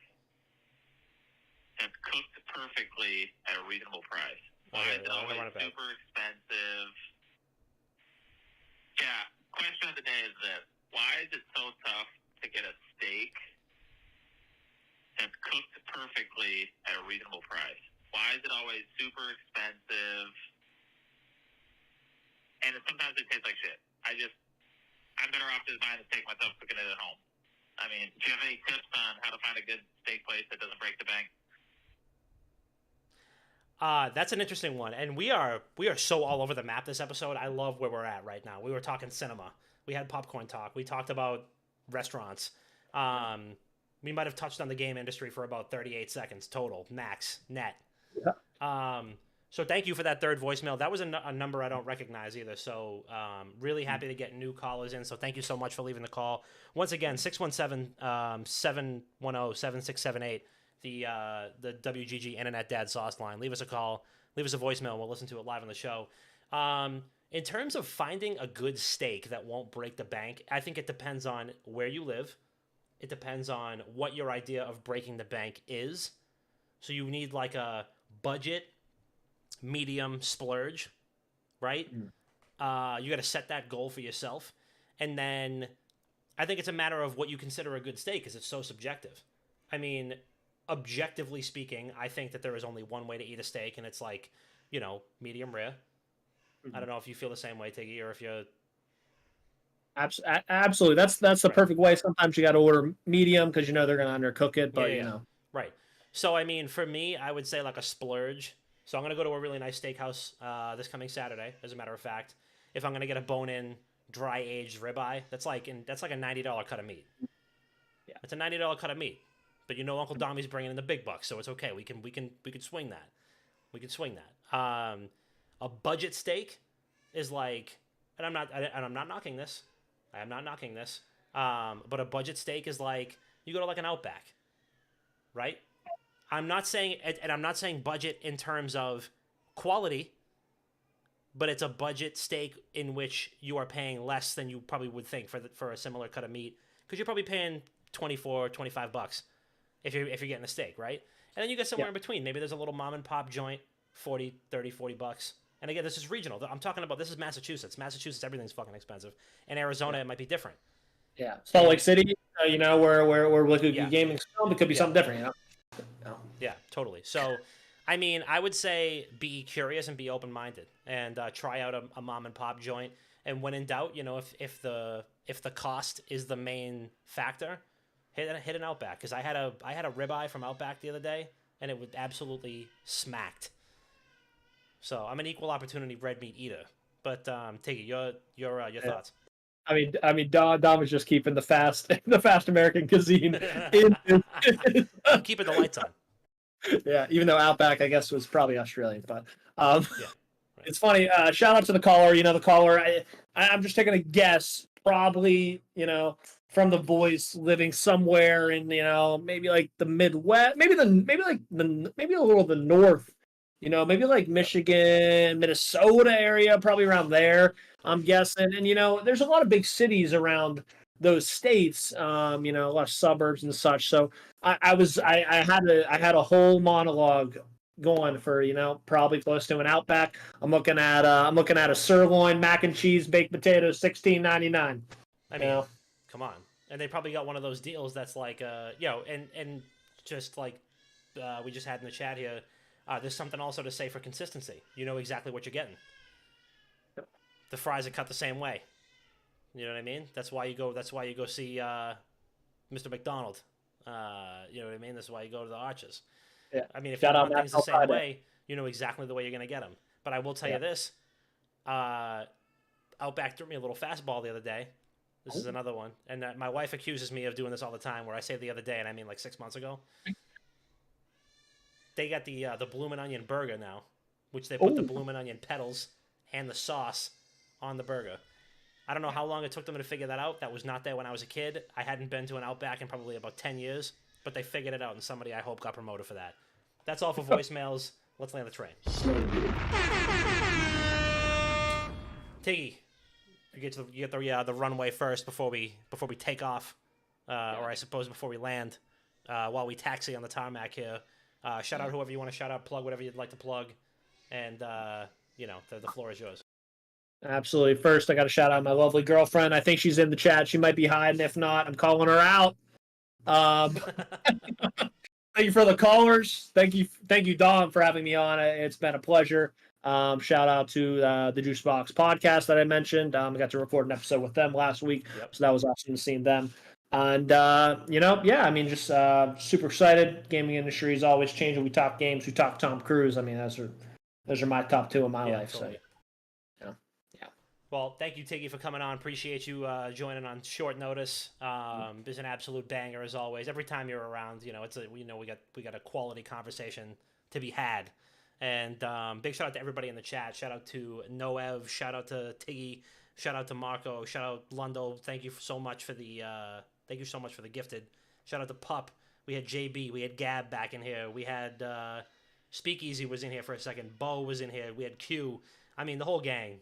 that's cooked perfectly at a reasonable price? Why Okay, is it well, I'm always gonna run it back. super expensive? Yeah. Question of the day is this: why is it so tough to get a steak that's cooked perfectly at a reasonable price? Why is it always super expensive? And sometimes it tastes like shit. I'm better off just buying the steak myself, cooking it at home. I mean, do you have any tips on how to find a good steak place that doesn't break the bank? That's an interesting one, and we are so all over the map this episode. I love where we're at right now. We were talking cinema, we had popcorn talk, we talked about restaurants. We might have touched on the game industry for about 38 seconds total, max net. Yeah. So thank you for that third voicemail. That was a number I don't recognize either. So really happy to get new callers in. So thank you so much for leaving the call. Once again, 617-710-7678. The WGG Internet Dad Sauce line. Leave us a call. Leave us a voicemail. We'll listen to it live on the show. In terms of finding a good steak that won't break the bank, I think it depends on where you live. It depends on what your idea of breaking the bank is. So you need like a budget, medium, splurge, right? You got to set that goal for yourself. And then I think it's a matter of what you consider a good steak because it's so subjective. I mean, objectively speaking, I think that there is only one way to eat a steak, and it's like, medium rare. I don't know if you feel the same way, Tiggy, or if you're... Absolutely. That's the perfect way. Sometimes you got to order medium because they're going to undercook it, but Right. So, I mean, for me, I would say like a splurge. So I'm going to go to a really nice steakhouse this coming Saturday, as a matter of fact. If I'm going to get a bone-in, dry-aged ribeye, that's like a $90 cut of meat. Yeah. It's a $90 cut of meat. But Uncle Dommy's bringing in the big bucks, so it's okay. We can swing that. We can swing that. A budget steak is like, and I'm not knocking this. I am not knocking this. But a budget steak is like you go to like an Outback, right? I'm not saying budget in terms of quality, but it's a budget steak in which you are paying less than you probably would think for a similar cut of meat because you're probably paying $24-$25 if you're getting a steak, right? And then you get somewhere in between. Maybe there's a little mom and pop joint, $40 And again, this is regional. I'm talking about, this is Massachusetts. Massachusetts, everything's fucking expensive. In Arizona, it might be different. Yeah. Salt Lake City, where Wikuki Gaming film, it could be something different, Yeah, totally. So, I mean, I would say be curious and be open-minded and try out a mom and pop joint. And when in doubt, if the cost is the main factor, hit an Outback. Because I had a ribeye from Outback the other day, and it was absolutely smacked. So I'm an equal opportunity red meat eater. But Tiggy, your thoughts? I mean, Dom is just keeping the fast American cuisine I'm keeping the lights on. Yeah, even though Outback, I guess, was probably Australian, but Right. It's funny. Shout out to the caller. The caller. I'm just taking a guess. Probably, from the voice, living somewhere in, maybe like the Midwest, maybe a little of the North. Maybe like Michigan, Minnesota area, probably around there, I'm guessing. And, there's a lot of big cities around those states, a lot of suburbs and such. So I had a whole monologue going for, probably close to an Outback. I'm looking at a sirloin, mac and cheese, baked potatoes, $16.99. I mean, come on. And they probably got one of those deals that's like, and just like we just had in the chat here, there's something also to say for consistency. You know exactly what you're getting. Yep. The fries are cut the same way. You know what I mean? That's why you go see Mr. McDonald. You know what I mean? That's why you go to the Arches. Yeah. I mean, if you want things the same way, you know exactly the way you're going to get them. But I will tell you this. Outback threw me a little fastball the other day. This is another one. And my wife accuses me of doing this all the time, where I say the other day, and I mean like 6 months ago. They got the bloomin' onion burger now, which they put the bloomin' onion petals and the sauce on the burger. I don't know how long it took them to figure that out. That was not there when I was a kid. I hadn't been to an Outback in probably about 10 years, but they figured it out, and somebody, I hope, got promoted for that. That's all for voicemails. Let's land the train. Tiggy, you get the runway first before we take off, or I suppose before we land, while we taxi on the tarmac here. Shout out whoever you want to shout out, plug whatever you'd like to plug, and the floor is yours. Absolutely. First, I got to shout out my lovely girlfriend. I think she's in the chat. She might be hiding. If not, I'm calling her out. Thank you for the callers. Thank you, Dom, for having me on. It's been a pleasure. Shout out to the Juicebox podcast that I mentioned. I got to record an episode with them last week, so that was awesome seeing them. And just super excited. Gaming industry is always changing. We talk games. We talk Tom Cruise. I mean, those are my top two in my life. Totally. So. Well, thank you, Tiggy, for coming on. Appreciate you joining on short notice. It's an absolute banger as always. Every time you're around, we got a quality conversation to be had. And big shout out to everybody in the chat. Shout out to Noev. Shout out to Tiggy. Shout out to Marco. Shout out Lundo. Thank you so much for the gifted. Shout out to Pup. We had JB. We had Gab back in here. We had Speakeasy was in here for a second. Bo was in here. We had Q. I mean, the whole gang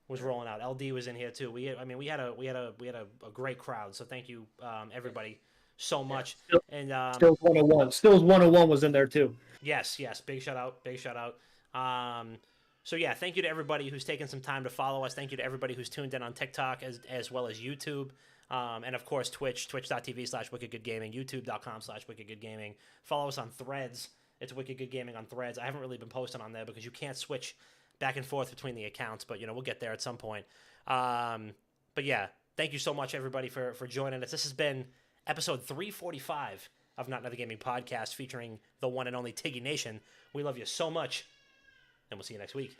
was rolling out. LD was in here too. We had a great crowd. So thank you, everybody, so much. And Stills 101. Stills 101 was in there too. Yes. Big shout out. So yeah, thank you to everybody who's taken some time to follow us. Thank you to everybody who's tuned in on TikTok as well as YouTube. And of course Twitch, twitch.tv/wickedgoodgaming, youtube.com/wickedgoodgaming. Follow us on Threads. It's Wicked Good Gaming on Threads. I haven't really been posting on there because you can't switch back and forth between the accounts, but we'll get there at some point. But yeah, thank you so much everybody for joining us. This has been episode 345 of Not Another Gaming Podcast, featuring the one and only Tiggy Nation. We love you so much, and we'll see you next week.